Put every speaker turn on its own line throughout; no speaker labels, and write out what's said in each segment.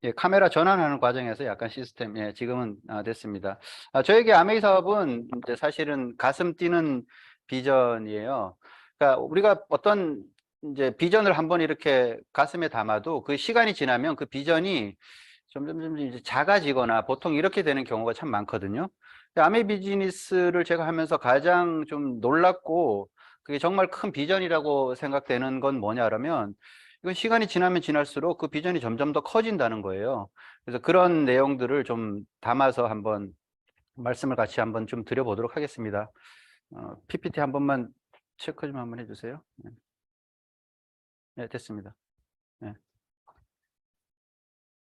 예, 카메라 전환하는 과정에서 약간 시스템, 예, 지금은 됐습니다. 저에게 아메이 사업은 이제 사실은 가슴 뛰는 비전이에요. 그러니까 우리가 어떤 이제 비전을 한번 이렇게 가슴에 담아도 그 시간이 지나면 그 비전이 점점 이제 작아지거나 보통 이렇게 되는 경우가 참 많거든요. 근데 아메이 비즈니스를 제가 하면서 가장 좀 놀랍고 그게 정말 큰 비전이라고 생각되는 건 뭐냐라면 이건 시간이 지나면 지날수록 그 비전이 점점 더 커진다는 거예요. 그래서 그런 내용들을 좀 담아서 한번 말씀을 같이 한번 좀 드려보도록 하겠습니다. PPT 한 번만 체크 좀 한번 해주세요. 네, 네, 됐습니다. 네.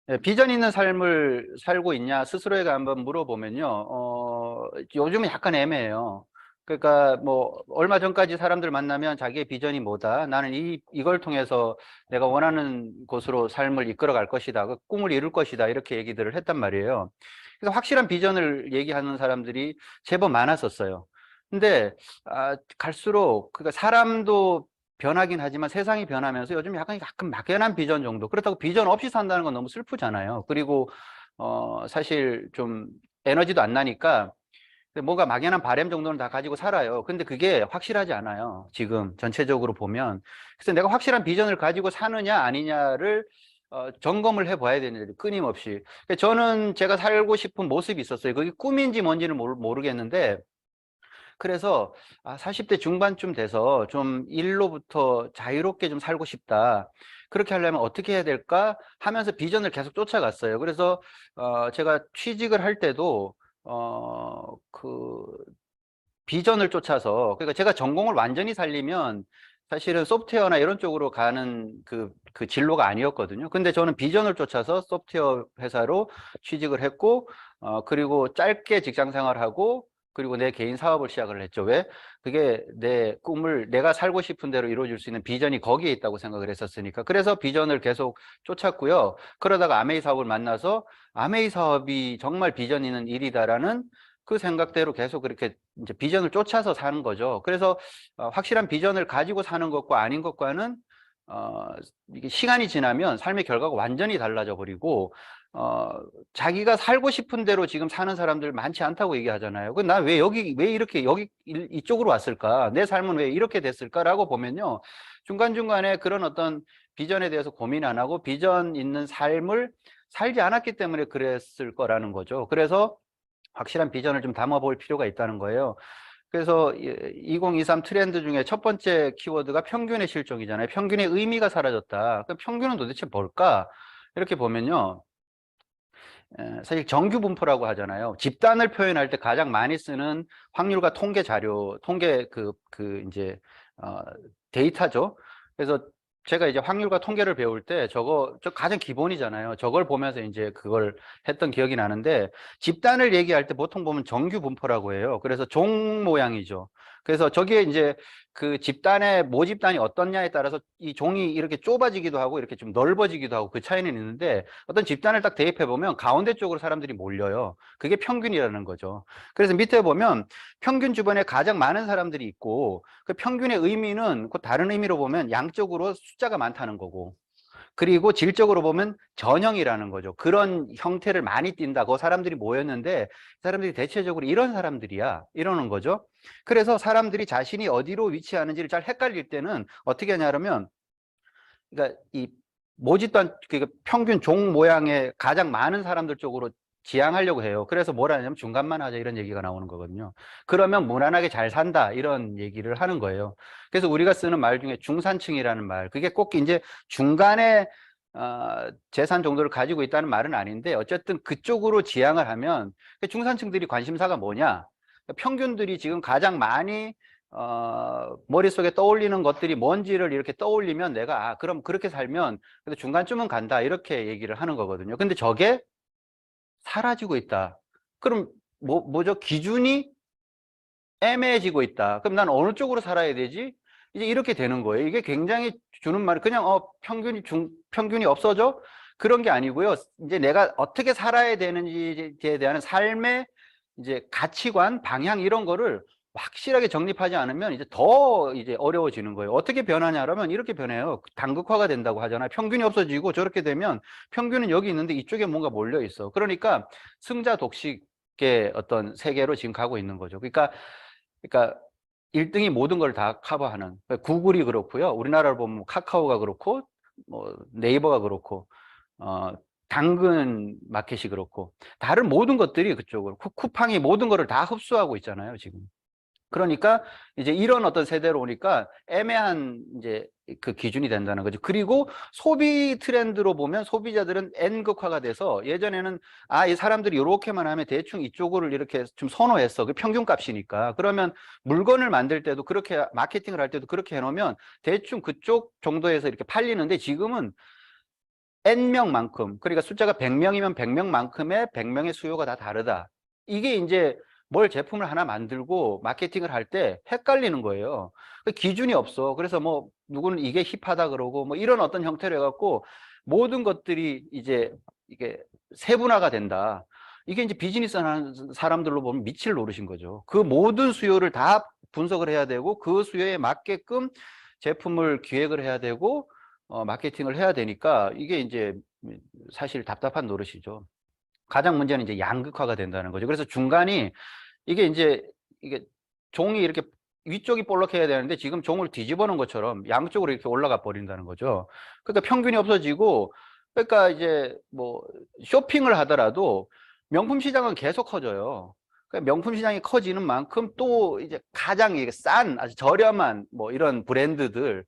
네, 비전 있는 삶을 살고 있냐 스스로에게 한번 물어보면요. 요즘은 약간 애매해요. 그러니까 뭐 얼마 전까지 사람들 만나면 자기의 비전이 뭐다. 나는 이걸 통해서 내가 원하는 곳으로 삶을 이끌어 갈 것이다. 그 꿈을 이룰 것이다. 이렇게 얘기들을 했단 말이에요. 그래서 확실한 비전을 얘기하는 사람들이 제법 많았었어요. 근데 갈수록 그러니까 사람도 변하긴 하지만 세상이 변하면서 요즘 약간 막연한 비전 정도. 그렇다고 비전 없이 산다는 건 너무 슬프잖아요. 그리고 사실 좀 에너지도 안 나니까 뭔가 막연한 바람 정도는 다 가지고 살아요. 근데 그게 확실하지 않아요. 지금 전체적으로 보면. 그래서 내가 확실한 비전을 가지고 사느냐 아니냐를 점검을 해봐야 되는데 끊임없이. 저는 제가 살고 싶은 모습이 있었어요. 그게 꿈인지 뭔지는 모르겠는데 그래서 40대 중반쯤 돼서 좀 일로부터 자유롭게 좀 살고 싶다. 그렇게 하려면 어떻게 해야 될까 하면서 비전을 계속 쫓아갔어요. 그래서 제가 취직을 할 때도 그 비전을 쫓아서 그러니까 제가 전공을 완전히 살리면 사실은 소프트웨어나 이런 쪽으로 가는 그 진로가 아니었거든요. 근데 저는 비전을 쫓아서 소프트웨어 회사로 취직을 했고 그리고 짧게 직장 생활하고 그리고 내 개인 사업을 시작을 했죠. 왜? 그게 내 꿈을 내가 살고 싶은 대로 이루어질 수 있는 비전이 거기에 있다고 생각을 했었으니까. 그래서 비전을 계속 쫓았고요. 그러다가 아메이 사업을 만나서 아메이 사업이 정말 비전 있는 일이다라는 그 생각대로 계속 그렇게 이제 비전을 쫓아서 사는 거죠. 그래서 확실한 비전을 가지고 사는 것과 아닌 것과는 이게 시간이 지나면 삶의 결과가 완전히 달라져 버리고 자기가 살고 싶은 대로 지금 사는 사람들 많지 않다고 얘기하잖아요. 그 나 왜 이렇게 여기 이쪽으로 왔을까? 내 삶은 왜 이렇게 됐을까라고 보면요. 중간중간에 그런 어떤 비전에 대해서 고민 안 하고 비전 있는 삶을 살지 않았기 때문에 그랬을 거라는 거죠. 그래서 확실한 비전을 좀 담아볼 필요가 있다는 거예요. 그래서 2023 트렌드 중에 첫 번째 키워드가 평균의 실종이잖아요. 평균의 의미가 사라졌다. 그 평균은 도대체 뭘까? 이렇게 보면요. 사실 정규 분포라고 하잖아요. 집단을 표현할 때 가장 많이 쓰는 확률과 통계 자료, 통계 이제, 데이터죠. 그래서 제가 이제 확률과 통계를 배울 때 저 가장 기본이잖아요. 저걸 보면서 이제 그걸 했던 기억이 나는데 집단을 얘기할 때 보통 보면 정규 분포라고 해요. 그래서 종 모양이죠. 그래서 저기에 이제 그 집단의 모집단이 어떻냐에 따라서 이 종이 이렇게 좁아지기도 하고 이렇게 좀 넓어지기도 하고 그 차이는 있는데 어떤 집단을 딱 대입해 보면 가운데 쪽으로 사람들이 몰려요. 그게 평균이라는 거죠. 그래서 밑에 보면 평균 주변에 가장 많은 사람들이 있고 그 평균의 의미는 그 다른 의미로 보면 양적으로 숫자가 많다는 거고 그리고 질적으로 보면 전형이라는 거죠. 그런 형태를 많이 띈다고 사람들이 모였는데 사람들이 대체적으로 이런 사람들이야 이러는 거죠. 그래서 사람들이 자신이 어디로 위치하는지를 잘 헷갈릴 때는 어떻게 하냐면 그러니까 이 모집단 그 평균 종 모양의 가장 많은 사람들 쪽으로 지향하려고 해요. 그래서 뭐라 하냐면 중간만 하자 이런 얘기가 나오는 거거든요. 그러면 무난하게 잘 산다 이런 얘기를 하는 거예요. 그래서 우리가 쓰는 말 중에 중산층이라는 말 그게 꼭 이제 중간에 재산 정도를 가지고 있다는 말은 아닌데 어쨌든 그쪽으로 지향을 하면 중산층들이 관심사가 뭐냐 평균들이 지금 가장 많이 머릿속에 떠올리는 것들이 뭔지를 이렇게 떠올리면 내가 그럼 그렇게 살면 그래도 중간쯤은 간다 이렇게 얘기를 하는 거거든요. 근데 저게 사라지고 있다. 그럼 뭐죠? 기준이 애매해지고 있다. 그럼 난 어느 쪽으로 살아야 되지? 이제 이렇게 되는 거예요. 이게 굉장히 주는 말이 그냥 평균이 없어져? 그런 게 아니고요. 이제 내가 어떻게 살아야 되는지에 대한 삶의 이제 가치관, 방향 이런 거를 확실하게 정립하지 않으면 이제 더 이제 어려워지는 거예요. 어떻게 변하냐라면 이렇게 변해요. 단극화가 된다고 하잖아요. 평균이 없어지고 저렇게 되면 평균은 여기 있는데 이쪽에 뭔가 몰려 있어. 그러니까 승자 독식의 어떤 세계로 지금 가고 있는 거죠. 그러니까 1등이 모든 걸 다 커버하는. 구글이 그렇고요. 우리나라로 보면 카카오가 그렇고, 뭐 네이버가 그렇고, 어, 당근 마켓이 그렇고, 다른 모든 것들이 그쪽으로 쿠팡이 모든 거를 다 흡수하고 있잖아요, 지금. 그러니까 이제 이런 어떤 세대로 오니까 애매한 이제 그 기준이 된다는 거죠. 그리고 소비 트렌드로 보면 소비자들은 N극화가 돼서 예전에는 이 사람들이 이렇게만 하면 대충 이쪽을 이렇게 좀 선호했어. 그 평균값이니까. 그러면 물건을 만들 때도 그렇게 마케팅을 할 때도 그렇게 해놓으면 대충 그쪽 정도에서 이렇게 팔리는데 지금은 N명만큼, 그러니까 숫자가 100명이면 100명만큼의 100명의 수요가 다 다르다. 이게 이제 뭘 제품을 하나 만들고 마케팅을 할 때 헷갈리는 거예요. 기준이 없어. 그래서 뭐 누구는 이게 힙하다 그러고 뭐 이런 어떤 형태로 해갖고 모든 것들이 이제 이게 세분화가 된다. 이게 이제 비즈니스 하는 사람들로 보면 미칠 노릇인 거죠. 그 모든 수요를 다 분석을 해야 되고 그 수요에 맞게끔 제품을 기획을 해야 되고 마케팅을 해야 되니까 이게 이제 사실 답답한 노릇이죠. 가장 문제는 이제 양극화가 된다는 거죠. 그래서 중간이 이게 종이 이렇게 위쪽이 볼록해야 되는데 지금 종을 뒤집어 놓은 것처럼 양쪽으로 이렇게 올라가 버린다는 거죠. 그러니까 평균이 없어지고 그러니까 이제 뭐 쇼핑을 하더라도 명품 시장은 계속 커져요. 그러니까 명품 시장이 커지는 만큼 또 이제 가장 이게 싼 아주 저렴한 뭐 이런 브랜드를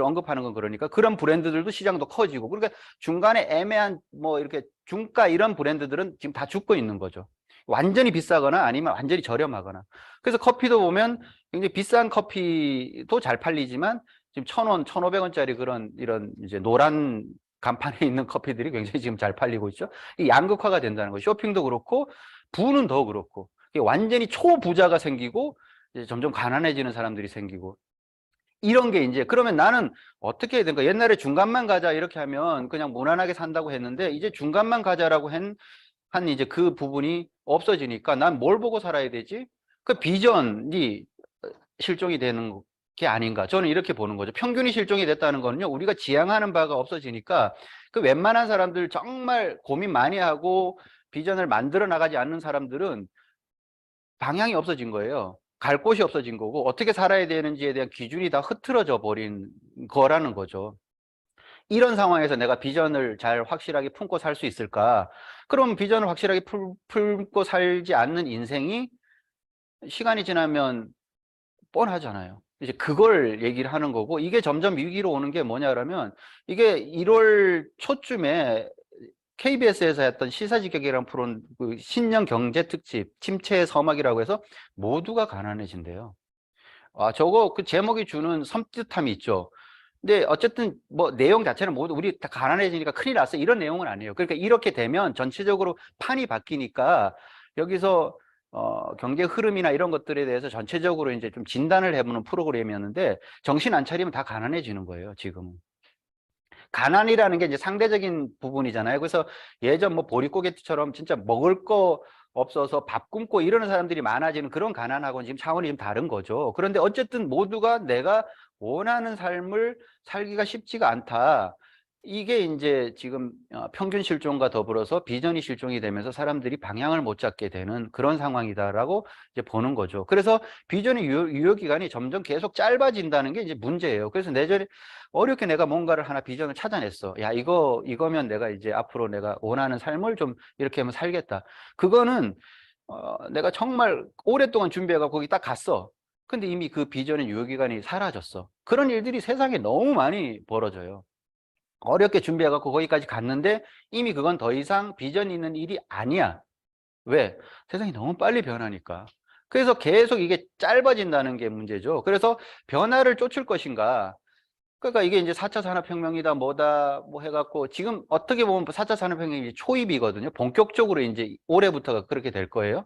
언급하는 건 그러니까 그런 브랜드들도 시장도 커지고 그러니까 중간에 애매한 뭐 이렇게 중가 이런 브랜드들은 지금 다 죽고 있는 거죠. 완전히 비싸거나 아니면 완전히 저렴하거나. 그래서 커피도 보면 굉장히 비싼 커피도 잘 팔리지만 지금 1,000원, 1,500원짜리 그런 이런 이제 노란 간판에 있는 커피들이 굉장히 지금 잘 팔리고 있죠. 이 양극화가 된다는 거죠. 쇼핑도 그렇고 부는 더 그렇고 이게 완전히 초부자가 생기고 이제 점점 가난해지는 사람들이 생기고 이런 게 이제 그러면 나는 어떻게 해야 되는가? 옛날에 중간만 가자 이렇게 하면 그냥 무난하게 산다고 했는데 이제 중간만 가자라고 한 이제 그 부분이 없어지니까 난 뭘 보고 살아야 되지? 그 비전이 실종이 되는 게 아닌가. 저는 이렇게 보는 거죠. 평균이 실종이 됐다는 거는요, 우리가 지향하는 바가 없어지니까 그 웬만한 사람들 정말 고민 많이 하고 비전을 만들어 나가지 않는 사람들은 방향이 없어진 거예요. 갈 곳이 없어진 거고 어떻게 살아야 되는지에 대한 기준이 다 흐트러져 버린 거라는 거죠. 이런 상황에서 내가 비전을 잘 확실하게 품고 살 수 있을까? 그럼 비전을 확실하게 품고 살지 않는 인생이 시간이 지나면 뻔하잖아요. 이제 그걸 얘기를 하는 거고, 이게 점점 위기로 오는 게 뭐냐라면, 이게 1월 초쯤에 KBS에서 했던 시사직격이라는 프로는 그 신년 경제 특집, 침체의 서막이라고 해서 모두가 가난해진대요. 저거 그 제목이 주는 섬뜩함이 있죠. 근데 어쨌든 뭐 내용 자체는 모두 우리 다 가난해지니까 큰일 났어 이런 내용은 아니에요. 그러니까 이렇게 되면 전체적으로 판이 바뀌니까 여기서 경제 흐름이나 이런 것들에 대해서 전체적으로 이제 좀 진단을 해보는 프로그램이었는데 정신 안 차리면 다 가난해지는 거예요, 지금은. 가난이라는 게 이제 상대적인 부분이잖아요. 그래서 예전 뭐 보릿고개처럼 진짜 먹을 거 없어서 밥 굶고 이러는 사람들이 많아지는 그런 가난하고는 지금 차원이 좀 다른 거죠. 그런데 어쨌든 모두가 내가 원하는 삶을 살기가 쉽지가 않다. 이게 이제 지금 평균 실종과 더불어서 비전이 실종이 되면서 사람들이 방향을 못 잡게 되는 그런 상황이다라고 이제 보는 거죠. 그래서 비전의 유효 기간이 점점 계속 짧아진다는 게 이제 문제예요. 그래서 내전에 어렵게 내가 뭔가를 하나 비전을 찾아냈어. 야, 이거면 내가 이제 앞으로 내가 원하는 삶을 좀 이렇게 하면 살겠다. 그거는 내가 정말 오랫동안 준비해가 거기 딱 갔어. 근데 이미 그 비전의 유효기간이 사라졌어. 그런 일들이 세상에 너무 많이 벌어져요. 어렵게 준비해갖고 거기까지 갔는데 이미 그건 더 이상 비전이 있는 일이 아니야. 왜? 세상이 너무 빨리 변하니까. 그래서 계속 이게 짧아진다는 게 문제죠. 그래서 변화를 쫓을 것인가. 그러니까 이게 이제 4차 산업혁명이다, 뭐다, 뭐 해갖고, 지금 어떻게 보면 4차 산업혁명이 초입이거든요. 본격적으로 이제 올해부터가 그렇게 될 거예요.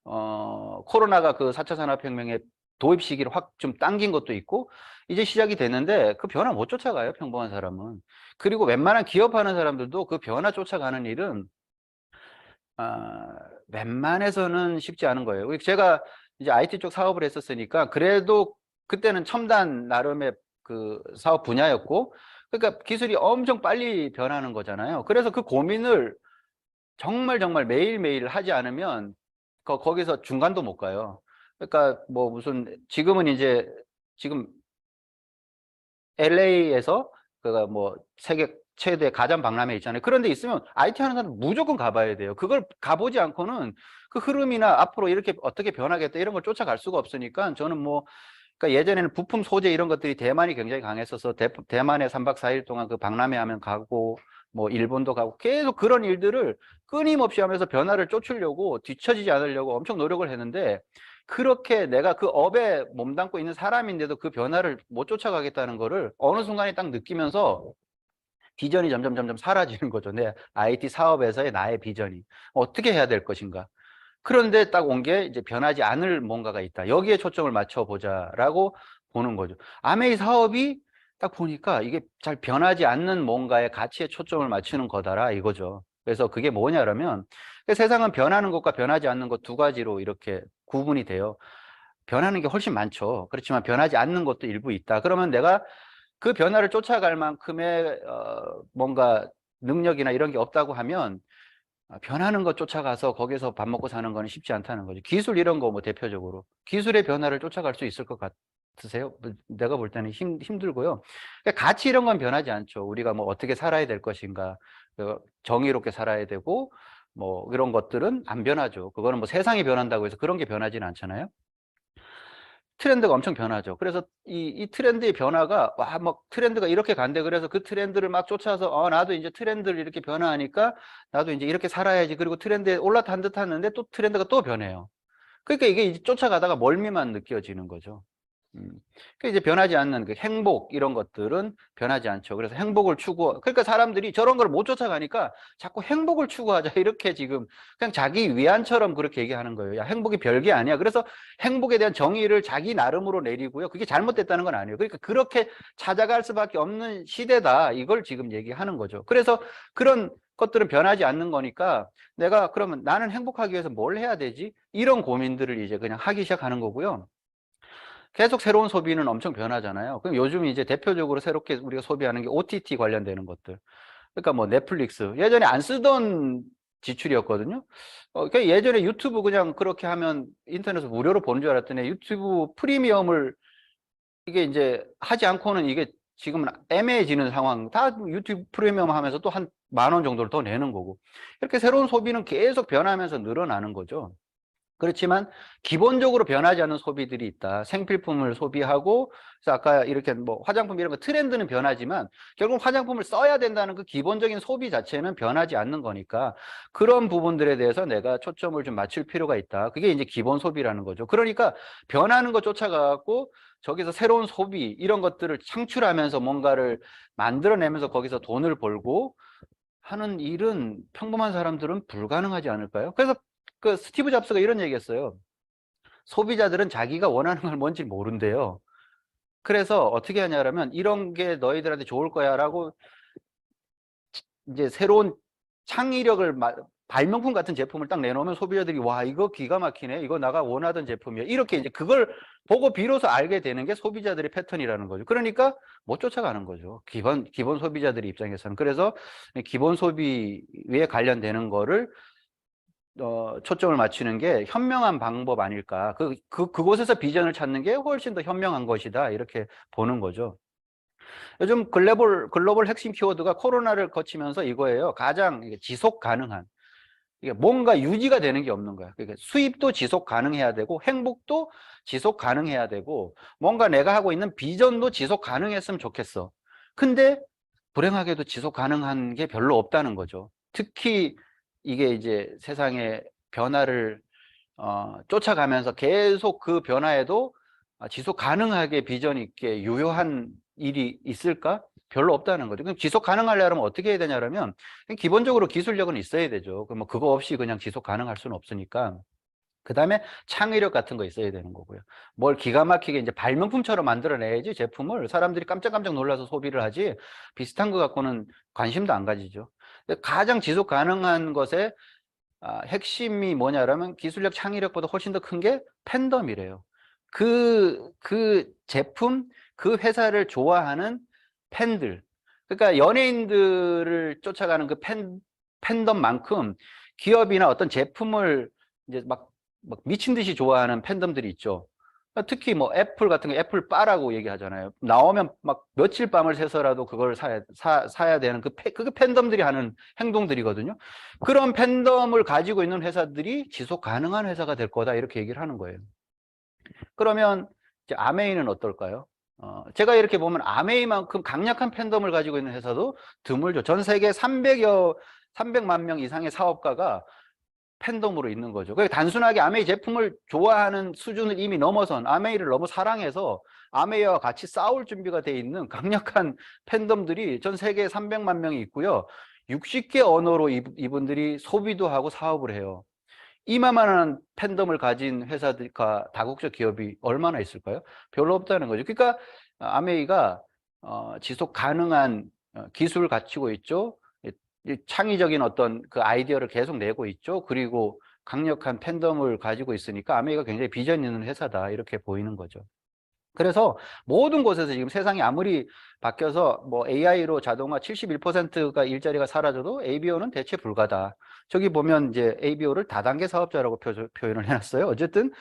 코로나가 그 4차 산업혁명의 도입 시기를 확 좀 당긴 것도 있고, 이제 시작이 됐는데 그 변화 못 쫓아가요, 평범한 사람은. 그리고 웬만한 기업하는 사람들도 그 변화 쫓아가는 일은, 웬만해서는 쉽지 않은 거예요. 제가 이제 IT 쪽 사업을 했었으니까 그래도 그때는 첨단 나름의 그 사업 분야였고, 그러니까 기술이 엄청 빨리 변하는 거잖아요. 그래서 그 고민을 정말 정말 매일매일 하지 않으면 거기서 중간도 못 가요. 그러니까 뭐 무슨 지금은 이제 지금 LA에서 그가 뭐 세계 최대 가전 박람회 있잖아요. 그런 데 있으면 IT 하는 사람 무조건 가봐야 돼요. 그걸 가보지 않고는 그 흐름이나 앞으로 이렇게 어떻게 변하겠다 이런 걸 쫓아갈 수가 없으니까 저는 뭐 그러니까 예전에는 부품 소재 이런 것들이 대만이 굉장히 강했어서 대만에 3박 4일 동안 그 박람회 하면 가고 뭐 일본도 가고 계속 그런 일들을 끊임없이 하면서 변화를 쫓으려고 뒤처지지 않으려고 엄청 노력을 했는데, 그렇게 내가 그 업에 몸담고 있는 사람인데도 그 변화를 못 쫓아가겠다는 거를 어느 순간에 딱 느끼면서 비전이 점점 사라지는 거죠. 내 IT 사업에서의 나의 비전이 어떻게 해야 될 것인가. 그런데 딱 온 게 이제 변하지 않을 뭔가가 있다. 여기에 초점을 맞춰보자라고 보는 거죠. 아메이 사업이 딱 보니까 이게 잘 변하지 않는 뭔가의 가치에 초점을 맞추는 거다라 이거죠. 그래서 그게 뭐냐라면 세상은 변하는 것과 변하지 않는 것 두 가지로 이렇게 구분이 돼요. 변하는 게 훨씬 많죠. 그렇지만 변하지 않는 것도 일부 있다. 그러면 내가 그 변화를 쫓아갈 만큼의 뭔가 능력이나 이런 게 없다고 하면 변하는 것 쫓아가서 거기서 밥 먹고 사는 거는 쉽지 않다는 거죠. 기술 이런 거 뭐 대표적으로 기술의 변화를 쫓아갈 수 있을 것 같으세요? 내가 볼 때는 힘들고요. 그러니까 가치 이런 건 변하지 않죠. 우리가 뭐 어떻게 살아야 될 것인가, 정의롭게 살아야 되고 뭐 이런 것들은 안 변하죠. 그거는 뭐 세상이 변한다고 해서 그런 게 변하지는 않잖아요. 트렌드가 엄청 변하죠. 그래서 이 트렌드의 변화가 와, 막 트렌드가 이렇게 간대. 그래서 그 트렌드를 막 쫓아서 나도 이제 트렌드를 이렇게 변화하니까 나도 이제 이렇게 살아야지. 그리고 트렌드에 올라탄 듯 하는데 또 트렌드가 또 변해요. 그러니까 이게 이제 쫓아가다가 멀미만 느껴지는 거죠. 그 이제 변하지 않는 그 행복 이런 것들은 변하지 않죠. 그래서 행복을 그러니까 사람들이 저런 걸 못 쫓아가니까 자꾸 행복을 추구하자 이렇게 지금 그냥 자기 위안처럼 그렇게 얘기하는 거예요. 야, 행복이 별게 아니야. 그래서 행복에 대한 정의를 자기 나름으로 내리고요. 그게 잘못됐다는 건 아니에요. 그러니까 그렇게 찾아갈 수밖에 없는 시대다. 이걸 지금 얘기하는 거죠. 그래서 그런 것들은 변하지 않는 거니까 내가 그러면 나는 행복하기 위해서 뭘 해야 되지? 이런 고민들을 이제 그냥 하기 시작하는 거고요. 계속 새로운 소비는 엄청 변하잖아요. 그럼 요즘 이제 대표적으로 새롭게 우리가 소비하는 게 OTT 관련되는 것들. 그러니까 뭐 넷플릭스. 예전에 안 쓰던 지출이었거든요. 그러니까 예전에 유튜브 그냥 그렇게 하면 인터넷에서 무료로 보는 줄 알았더니 유튜브 프리미엄을 이게 이제 하지 않고는 이게 지금은 애매해지는 상황. 다 유튜브 프리미엄 하면서 또 한 10,000원 정도를 더 내는 거고. 이렇게 새로운 소비는 계속 변하면서 늘어나는 거죠. 그렇지만 기본적으로 변하지 않는 소비들이 있다. 생필품을 소비하고, 그래서 아까 이렇게 뭐 화장품 이런 거 트렌드는 변하지만 결국 화장품을 써야 된다는 그 기본적인 소비 자체는 변하지 않는 거니까 그런 부분들에 대해서 내가 초점을 좀 맞출 필요가 있다. 그게 이제 기본 소비라는 거죠. 그러니까 변하는 거 쫓아가고 저기서 새로운 소비 이런 것들을 창출하면서 뭔가를 만들어내면서 거기서 돈을 벌고 하는 일은 평범한 사람들은 불가능하지 않을까요? 그래서 그 스티브 잡스가 이런 얘기했어요. 소비자들은 자기가 원하는 걸 뭔지 모른대요. 그래서 어떻게 하냐면 이런 게 너희들한테 좋을 거야라고 이제 새로운 창의력을 발명품 같은 제품을 딱 내놓으면 소비자들이 와, 이거 기가 막히네. 이거 내가 원하던 제품이야. 이렇게 이제 그걸 보고 비로소 알게 되는 게 소비자들의 패턴이라는 거죠. 그러니까 못 쫓아가는 거죠. 기본 소비자들의 입장에서는. 그래서 기본 소비에 관련되는 거를 초점을 맞추는 게 현명한 방법 아닐까. 그곳에서 비전을 찾는 게 훨씬 더 현명한 것이다. 이렇게 보는 거죠. 요즘 글로벌 핵심 키워드가 코로나를 거치면서 이거예요. 가장 지속 가능한. 이게 뭔가 유지가 되는 게 없는 거야. 그러니까 수입도 지속 가능해야 되고, 행복도 지속 가능해야 되고, 뭔가 내가 하고 있는 비전도 지속 가능했으면 좋겠어. 근데 불행하게도 지속 가능한 게 별로 없다는 거죠. 특히 이게 이제 세상의 변화를 쫓아가면서 계속 그 변화에도 지속 가능하게 비전 있게 유효한 일이 있을까? 별로 없다는 거죠. 그럼 지속 가능하려면 어떻게 해야 되냐면 기본적으로 기술력은 있어야 되죠. 그럼 뭐 그거 없이 그냥 지속 가능할 수는 없으니까. 그 다음에 창의력 같은 거 있어야 되는 거고요. 뭘 기가 막히게 이제 발명품처럼 만들어내야지 제품을 사람들이 깜짝깜짝 놀라서 소비를 하지 비슷한 거 갖고는 관심도 안 가지죠. 가장 지속 가능한 것에 핵심이 뭐냐라면 기술력 창의력보다 훨씬 더 큰 게 팬덤이래요. 그 제품, 그 회사를 좋아하는 팬들. 그러니까 연예인들을 쫓아가는 그 팬덤만큼 기업이나 어떤 제품을 이제 막 미친 듯이 좋아하는 팬덤들이 있죠. 특히 뭐 애플 같은 거 애플바라고 얘기하잖아요. 나오면 막 며칠 밤을 새서라도 그걸 사야 되는 그게 팬덤들이 하는 행동들이거든요. 그런 팬덤을 가지고 있는 회사들이 지속 가능한 회사가 될 거다 이렇게 얘기를 하는 거예요. 그러면 이제 아메이는 어떨까요? 제가 이렇게 보면 아메이만큼 강력한 팬덤을 가지고 있는 회사도 드물죠. 전 세계 300만 명 이상의 사업가가 팬덤으로 있는 거죠. 그게 단순하게 아메이 제품을 좋아하는 수준을 이미 넘어선, 아메이를 너무 사랑해서 아메이와 같이 싸울 준비가 돼 있는 강력한 팬덤들이 전 세계에 300만 명이 있고요. 60개 언어로 이분들이 소비도 하고 사업을 해요. 이만한 팬덤을 가진 회사들과 다국적 기업이 얼마나 있을까요? 별로 없다는 거죠. 그러니까 아메이가 지속 가능한 기술을 갖추고 있죠. 창의적인 어떤 그 아이디어를 계속 내고 있죠. 그리고 강력한 팬덤을 가지고 있으니까 아메이가 굉장히 비전 있는 회사다 이렇게 보이는 거죠. 그래서 모든 곳에서 지금 세상이 아무리 바뀌어서 뭐 AI로 자동화 71%가 일자리가 사라져도 ABO는 대체 불가다. 저기 보면 이제 ABO를 다단계 사업자라고 표현을 해놨어요. 어쨌든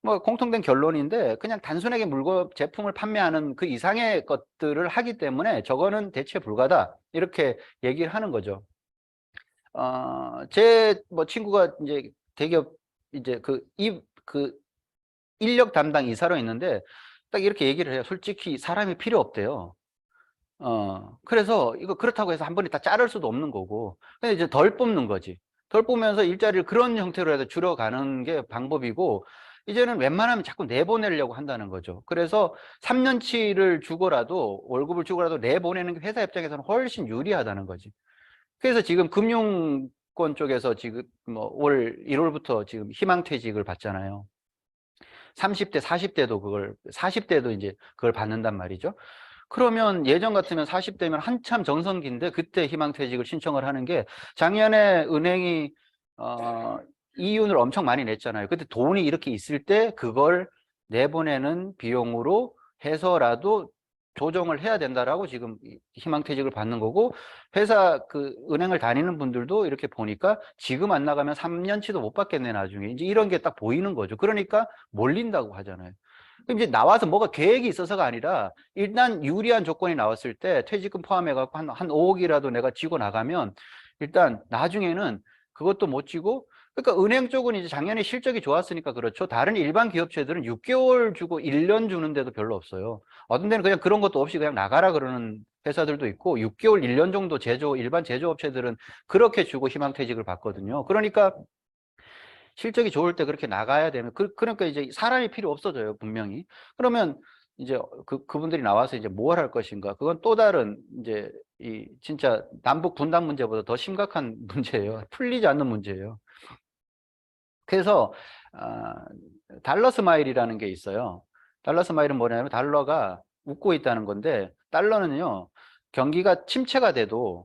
뭐 공통된 결론인데 그냥 단순하게 제품을 판매하는 그 이상의 것들을 하기 때문에 저거는 대체 불가다. 이렇게 얘기를 하는 거죠. 제 뭐 친구가 이제 대기업 이제 그 인력 담당 이사로 있는데 딱 이렇게 얘기를 해요. 솔직히 사람이 필요 없대요. 그래서 이거 그렇다고 해서 한 번에 다 자를 수도 없는 거고. 근데 이제 덜 뽑는 거지. 덜 뽑으면서 일자리를 그런 형태로 해서 줄여가는 게 방법이고, 이제는 웬만하면 자꾸 내보내려고 한다는 거죠. 그래서 3년치를 주고라도, 월급을 주고라도 내보내는 게 회사 입장에서는 훨씬 유리하다는 거지. 그래서 지금 금융권 쪽에서 지금 뭐 올 1월부터 지금 희망퇴직을 받잖아요. 30대, 40대도 40대도 이제 그걸 받는단 말이죠. 그러면 예전 같으면 40대면 한참 정성기인데 그때 희망퇴직을 신청을 하는 게 작년에 은행이 이윤을 엄청 많이 냈잖아요. 그때 돈이 이렇게 있을 때 그걸 내보내는 비용으로 해서라도 조정을 해야 된다라고 지금 희망퇴직을 받는 거고, 회사 은행을 다니는 분들도 이렇게 보니까 지금 안 나가면 3년치도 못 받겠네 나중에, 이제 이런 게 딱 보이는 거죠. 그러니까 몰린다고 하잖아요. 그럼 이제 나와서 뭐가 계획이 있어서가 아니라 일단 유리한 조건이 나왔을 때 퇴직금 포함해 갖고 한 5억이라도 내가 쥐고 나가면 일단 나중에는 그것도 못 쥐고, 그러니까 은행 쪽은 이제 작년에 실적이 좋았으니까 그렇죠. 다른 일반 기업체들은 6개월 주고 1년 주는데도 별로 없어요. 어떤 데는 그냥 그런 것도 없이 그냥 나가라 그러는 회사들도 있고, 6개월 1년 정도 일반 제조업체들은 그렇게 주고 희망퇴직을 받거든요. 그러니까 실적이 좋을 때 그렇게 나가야 되면, 그러니까 이제 사람이 필요 없어져요, 분명히. 그러면 이제 그분들이 나와서 이제 뭘 할 것인가? 그건 또 다른 이제 진짜 남북 분단 문제보다 더 심각한 문제예요. 풀리지 않는 문제예요. 그래서 달러 스마일이라는 게 있어요. 달러 스마일은 뭐냐면 달러가 웃고 있다는 건데, 달러는요 경기가 침체가 돼도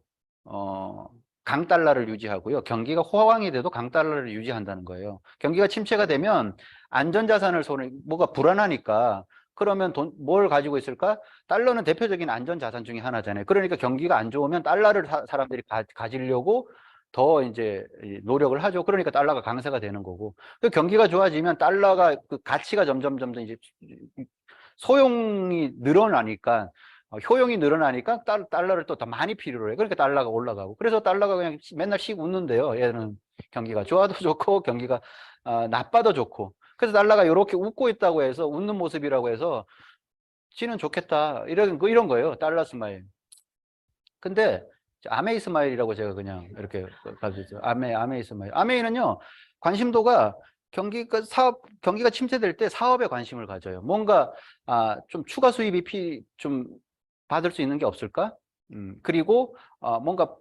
강달러를 유지하고요, 경기가 호황이 돼도 강달러를 유지한다는 거예요. 경기가 침체가 되면 안전자산을 뭐가 불안하니까, 그러면 뭘 가지고 있을까? 달러는 대표적인 안전자산 중에 하나잖아요. 그러니까 경기가 안 좋으면 달러를 사람들이 가지려고 더 이제 노력을 하죠. 그러니까 달러가 강세가 되는 거고, 그 경기가 좋아지면 달러가 그 가치가 점점 이제 소용이 늘어나니까, 효용이 늘어나니까 달러를 또 더 많이 필요로 해. 그러니까 달러가 올라가고, 그래서 달러가 그냥 맨날 웃는데요. 얘는 경기가 좋아도 좋고 경기가 나빠도 좋고. 그래서 달러가 이렇게 웃고 있다고 해서, 웃는 모습이라고 해서 지는 좋겠다 이런 거예요, 달러 스마일. 근데 아메이 스마일이라고 제가 그냥 이렇게 가르쳤죠. 아메이 스마일. 아메이는요 관심도가, 경기가 침체될 때 사업에 관심을 가져요. 뭔가 좀 추가 수입이 좀 받을 수 있는 게 없을까? 그리고 뭔가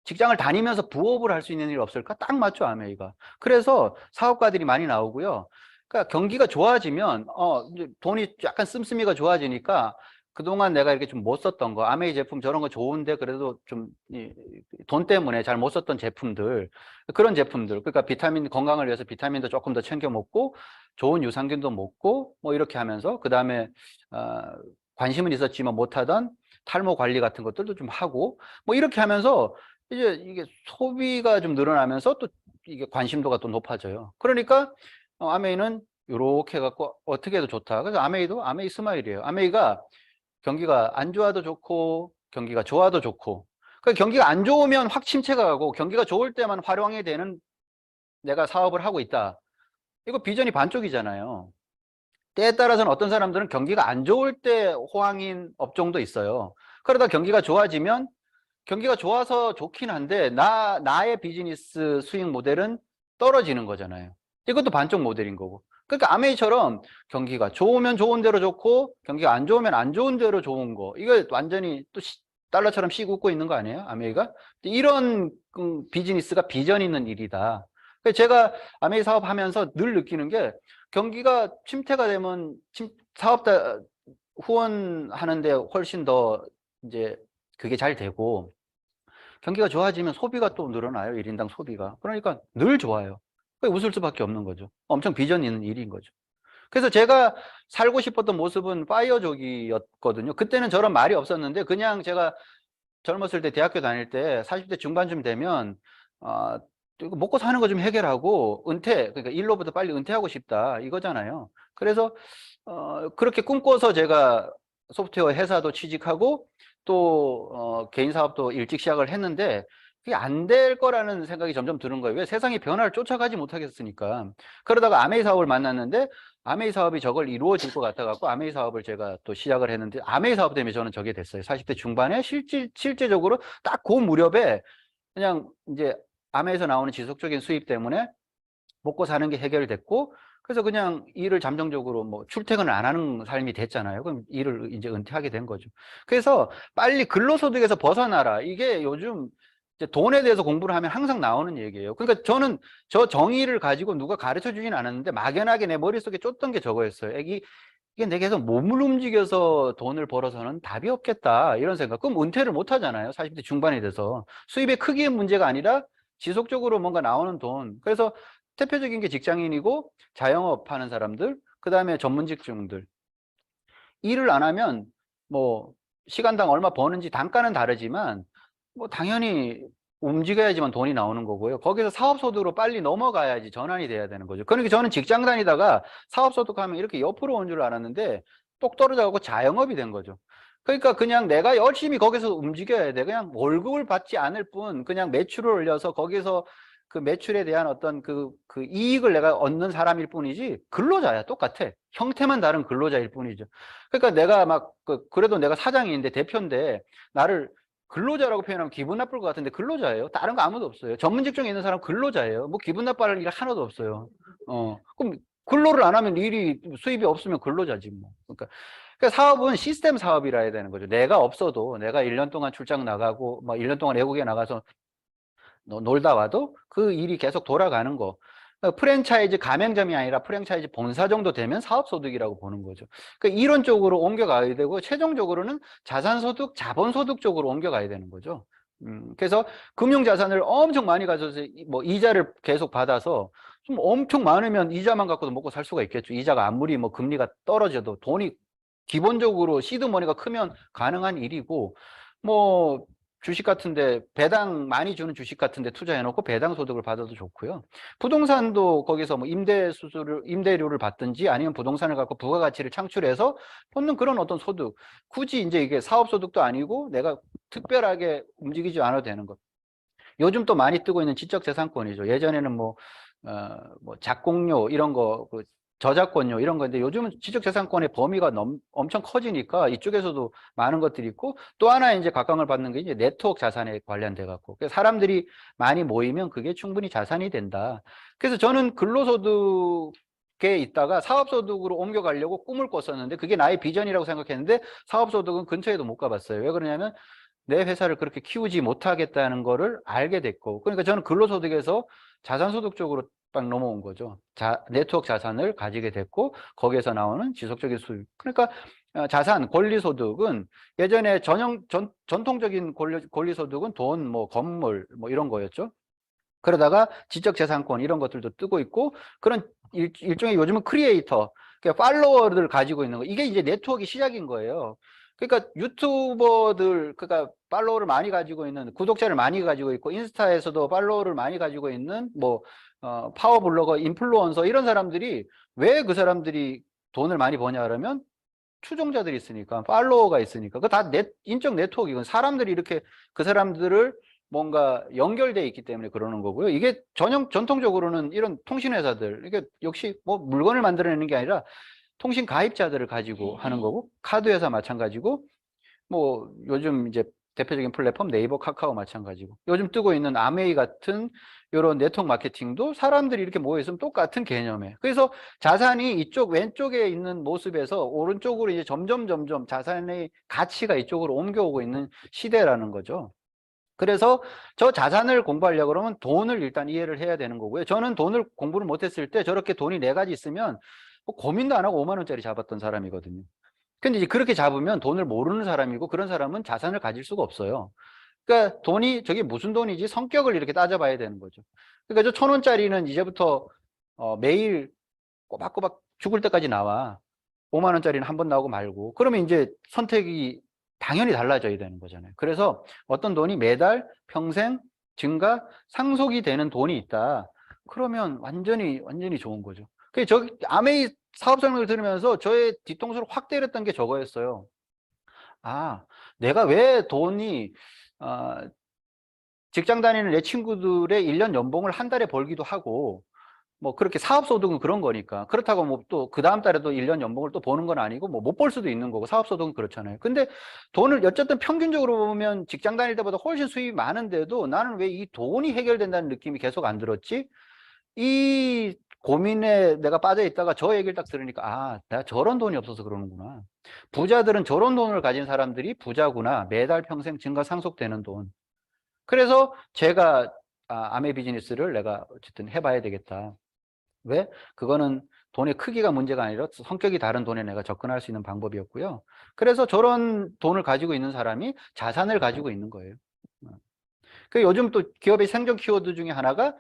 직장을 다니면서 부업을 할 수 있는 일 없을까? 딱 맞죠, 아메이가. 그래서 사업가들이 많이 나오고요. 그러니까 경기가 좋아지면 이제 돈이 약간 씀씀이가 좋아지니까 그동안 내가 이렇게 좀 못 썼던 거, 아메이 제품 저런 거 좋은데 그래도 좀 돈 때문에 잘 못 썼던 제품들, 그런 제품들, 그러니까 비타민, 건강을 위해서 비타민도 조금 더 챙겨 먹고 좋은 유산균도 먹고 뭐 이렇게 하면서, 그 다음에 관심은 있었지만 못하던 탈모 관리 같은 것들도 좀 하고 뭐 이렇게 하면서 이제 이게 소비가 좀 늘어나면서 또 이게 관심도가 또 높아져요. 그러니까 아메이는 이렇게 해갖고 어떻게 해도 좋다. 그래서 아메이도 아메이 스마일이에요. 아메이가 경기가 안 좋아도 좋고 경기가 좋아도 좋고, 그 경기가 안 좋으면 확 침체가 가고 경기가 좋을 때만 활용이 되는 내가 사업을 하고 있다. 이거 비전이 반쪽이잖아요. 때에 따라서는 어떤 사람들은 경기가 안 좋을 때 호황인 업종도 있어요. 그러다 경기가 좋아지면, 경기가 좋아서 좋긴 한데 나의 비즈니스 수익 모델은 떨어지는 거잖아요. 이것도 반쪽 모델인 거고. 그러니까 아메이처럼 경기가 좋으면 좋은 대로 좋고 경기가 안 좋으면 안 좋은 대로 좋은 거, 이거 완전히 또 달러처럼 씩 웃고 있는 거 아니에요, 아메이가? 이런 비즈니스가 비전 있는 일이다. 그래서 제가 아메이 사업하면서 늘 느끼는 게, 경기가 침체가 되면 사업자 후원하는데 훨씬 더 이제 그게 잘 되고, 경기가 좋아지면 소비가 또 늘어나요. 1인당 소비가. 그러니까 늘 좋아요. 웃을 수밖에 없는 거죠. 엄청 비전 있는 일인 거죠. 그래서 제가 살고 싶었던 모습은 파이어족이었거든요. 그때는 저런 말이 없었는데, 그냥 제가 젊었을 때 대학교 다닐 때 40대 중반쯤 되면 이거 먹고 사는 거 좀 해결하고 은퇴, 그러니까 일로부터 빨리 은퇴하고 싶다 이거잖아요. 그래서 그렇게 꿈꿔서 제가 소프트웨어 회사도 취직하고 또 개인 사업도 일찍 시작을 했는데, 그게 안 될 거라는 생각이 점점 드는 거예요. 왜? 세상의 변화를 쫓아가지 못하겠으니까. 그러다가 아메이 사업을 만났는데, 아메이 사업이 저걸 이루어질 것 같아 갖고 아메이 사업을 제가 또 시작을 했는데, 아메이 사업 때문에 저는 저게 됐어요. 40대 중반에 실제적으로 딱 그 무렵에 그냥 이제 아메에서 나오는 지속적인 수입 때문에 먹고 사는 게 해결됐고, 그래서 그냥 일을 잠정적으로 뭐 출퇴근을 안 하는 삶이 됐잖아요. 그럼 일을 이제 은퇴하게 된 거죠. 그래서 빨리 근로소득에서 벗어나라. 이게 요즘 이제 돈에 대해서 공부를 하면 항상 나오는 얘기예요. 그러니까 저는 저 정의를 가지고 누가 가르쳐 주진 않았는데 막연하게 내 머릿속에 쫓던 게 저거였어요. 이게 내가 계속 몸을 움직여서 돈을 벌어서는 답이 없겠다, 이런 생각. 그럼 은퇴를 못 하잖아요. 40대 중반이 돼서. 수입의 크기의 문제가 아니라 지속적으로 뭔가 나오는 돈. 그래서 대표적인 게 직장인이고 자영업 하는 사람들, 그 다음에 전문 직종들. 일을 안 하면 뭐 시간당 얼마 버는지 단가는 다르지만 뭐 당연히 움직여야지만 돈이 나오는 거고요. 거기서 사업소득으로 빨리 넘어가야지 전환이 돼야 되는 거죠. 그러니까 저는 직장 다니다가 사업소득 하면 이렇게 옆으로 온 줄 알았는데 똑 떨어져갖고 자영업이 된 거죠. 그러니까 그냥 내가 열심히 거기서 움직여야 돼. 그냥 월급을 받지 않을 뿐, 그냥 매출을 올려서 거기서 그 매출에 대한 어떤 그 이익을 내가 얻는 사람일 뿐이지, 근로자야. 똑같아. 형태만 다른 근로자일 뿐이죠. 그러니까 내가 막 그래도 내가 사장인데, 대표인데 나를 근로자라고 표현하면 기분 나쁠 것 같은데 근로자예요. 다른 거 아무도 없어요. 전문 직종에 있는 사람 근로자예요. 뭐 기분 나빠할 일 하나도 없어요. 그럼 근로를 안 하면 일이 수입이 없으면 근로자지 뭐. 그러니까 사업은 시스템 사업이라 해야 되는 거죠. 내가 없어도, 내가 1년 동안 출장 나가고 뭐 1년 동안 외국에 나가서 놀다 와도 그 일이 계속 돌아가는 거. 프랜차이즈 가맹점이 아니라 프랜차이즈 본사 정도 되면 사업소득이라고 보는 거죠. 그러니까 이런 쪽으로 옮겨가야 되고, 최종적으로는 자산소득, 자본소득 쪽으로 옮겨가야 되는 거죠. 그래서 금융자산을 엄청 많이 가져서 뭐 이자를 계속 받아서, 좀 엄청 많으면 이자만 갖고도 먹고 살 수가 있겠죠. 이자가 아무리 뭐 금리가 떨어져도 돈이 기본적으로 시드머니가 크면 가능한 일이고, 뭐 주식 같은데 배당 많이 주는 주식 같은데 투자해 놓고 배당 소득을 받아도 좋고요. 부동산도 거기서 뭐 임대료를 받든지 아니면 부동산을 갖고 부가가치를 창출해서 받는 그런 어떤 소득. 굳이 이제 이게 사업 소득도 아니고 내가 특별하게 움직이지 않아도 되는 것. 요즘 또 많이 뜨고 있는 지적재산권이죠. 예전에는 뭐 작곡료 이런 거, 저작권료 이런 건데, 요즘은 지적재산권의 범위가 엄청 커지니까 이쪽에서도 많은 것들이 있고, 또 하나 이제 각광을 받는 게 이제 네트워크 자산에 관련돼 갖고, 사람들이 많이 모이면 그게 충분히 자산이 된다. 그래서 저는 근로소득에 있다가 사업소득으로 옮겨가려고 꿈을 꿨었는데, 그게 나의 비전이라고 생각했는데 사업소득은 근처에도 못 가봤어요. 왜 그러냐면 내 회사를 그렇게 키우지 못하겠다는 거를 알게 됐고, 그러니까 저는 근로소득에서 자산소득 쪽으로 딱 넘어온 거죠. 네트워크 자산을 가지게 됐고, 거기에서 나오는 지속적인 수익. 그러니까 자산, 권리소득은 예전에 전통적인 권리소득은 돈, 뭐 건물, 뭐 이런 거였죠. 그러다가 지적재산권 이런 것들도 뜨고 있고 그런 일종의 요즘은 크리에이터, 그러니까 팔로워를 가지고 있는 거. 이게 이제 네트워크 시작인 거예요. 그러니까 유튜버들, 그러니까 팔로워를 많이 가지고 있는, 구독자를 많이 가지고 있고 인스타에서도 팔로워를 많이 가지고 있는 뭐 파워블로거, 인플루언서 이런 사람들이 왜 그 사람들이 돈을 많이 버냐 그러면 추종자들이 있으니까, 팔로워가 있으니까. 그거 다 인적 네트워크이건 사람들이 이렇게 그 사람들을 뭔가 연결돼 있기 때문에 그러는 거고요. 이게 전통적으로는 이런 통신회사들, 이게 역시 뭐 물건을 만들어내는 게 아니라 통신 가입자들을 가지고 하는 거고, 카드회사 마찬가지고, 뭐 요즘 이제 대표적인 플랫폼 네이버, 카카오 마찬가지고, 요즘 뜨고 있는 아메이 같은 이런 네트워크 마케팅도 사람들이 이렇게 모여 있으면 똑같은 개념이에요. 그래서 자산이 이쪽 왼쪽에 있는 모습에서 오른쪽으로 이제 점점 자산의 가치가 이쪽으로 옮겨오고 있는 시대라는 거죠. 그래서 저 자산을 공부하려고 그러면 돈을 일단 이해를 해야 되는 거고요. 저는 돈을 공부를 못했을 때 저렇게 돈이 4가지 있으면 뭐 고민도 안 하고 5만 원짜리 잡았던 사람이거든요. 근데 이제 그렇게 잡으면 돈을 모르는 사람이고, 그런 사람은 자산을 가질 수가 없어요. 그러니까 돈이 저게 무슨 돈이지 성격을 이렇게 따져봐야 되는 거죠. 그러니까 저 1,000원짜리는 이제부터 매일 꼬박꼬박 죽을 때까지 나와. 5만 원짜리는 한 번 나오고 말고. 그러면 이제 선택이 당연히 달라져야 되는 거잖아요. 그래서 어떤 돈이 매달 평생 증가 상속이 되는 돈이 있다. 그러면 완전히 좋은 거죠. 저 아메이 사업 설명을 들으면서 저의 뒤통수를 확 때렸던 게 저거였어요. 아, 내가 왜 돈이 직장 다니는 내 친구들의 1년 연봉을 한 달에 벌기도 하고, 뭐 그렇게 사업소득은 그런 거니까, 그렇다고 뭐 또 그 다음 달에도 1년 연봉을 또 버는 건 아니고 뭐 못 벌 수도 있는 거고, 사업소득은 그렇잖아요. 근데 돈을 어쨌든 평균적으로 보면 직장 다닐 때보다 훨씬 수입이 많은데도 나는 왜 이 돈이 해결된다는 느낌이 계속 안 들었지? 이 고민에 내가 빠져 있다가 저 얘기를 딱 들으니까, 아, 내가 저런 돈이 없어서 그러는구나. 부자들은 저런 돈을 가진 사람들이 부자구나. 매달 평생 증가 상속되는 돈. 그래서 제가 아메 비즈니스를 내가 어쨌든 해봐야 되겠다. 왜? 그거는 돈의 크기가 문제가 아니라 성격이 다른 돈에 내가 접근할 수 있는 방법이었고요. 그래서 저런 돈을 가지고 있는 사람이 자산을 가지고 있는 거예요. 그 요즘 또 기업의 생존 키워드 중에 하나가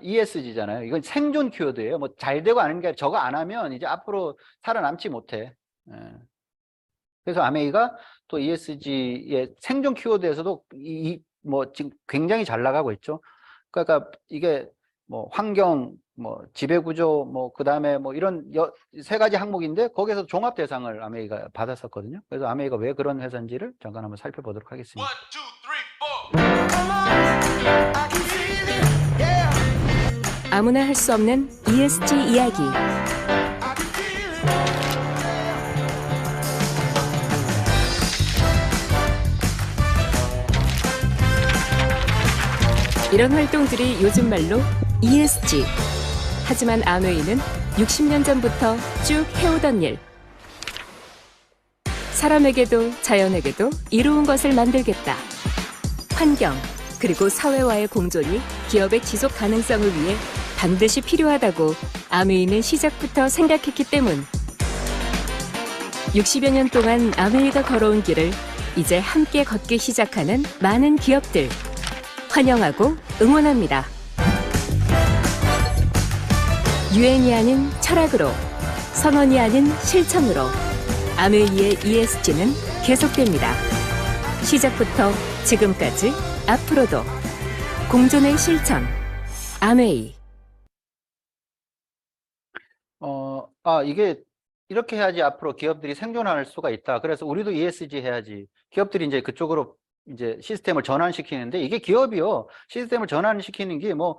ESG잖아요. 이건 생존 키워드예요. 뭐 잘 되고 아는 게 저거 안 하면 이제 앞으로 살아남지 못해. 예. 그래서 아메이가 또 ESG의 생존 키워드에서도 뭐 지금 굉장히 잘 나가고 있죠. 그러니까 이게 뭐 환경, 뭐 지배구조, 뭐 그다음에 뭐 이런 3가지 항목인데 거기에서 종합 대상을 아메이가 받았었거든요. 그래서 아메이가 왜 그런 회사인지를 잠깐 한번 살펴보도록 하겠습니다.
1, 2, 3, 4. 아무나 할 수 없는 ESG 이야기. 이런 활동들이 요즘 말로 ESG. 하지만 아메이는 60년 전부터 쭉 해오던 일. 사람에게도 자연에게도 이로운 것을 만들겠다. 환경, 그리고 사회와의 공존이 기업의 지속 가능성을 위해 반드시 필요하다고 아메이는 시작부터 생각했기 때문. 60여 년 동안 아메이가 걸어온 길을 이제 함께 걷기 시작하는 많은 기업들. 환영하고 응원합니다. 유행이 아닌 철학으로, 선언이 아닌 실천으로 아메이의 ESG는 계속됩니다. 시작부터 지금까지 앞으로도 공존의 실천 아메이.
이게 이렇게 해야지 앞으로 기업들이 생존할 수가 있다. 그래서 우리도 ESG 해야지. 기업들이 이제 그쪽으로 이제 시스템을 전환시키는데, 이게 기업이요. 시스템을 전환시키는 게 뭐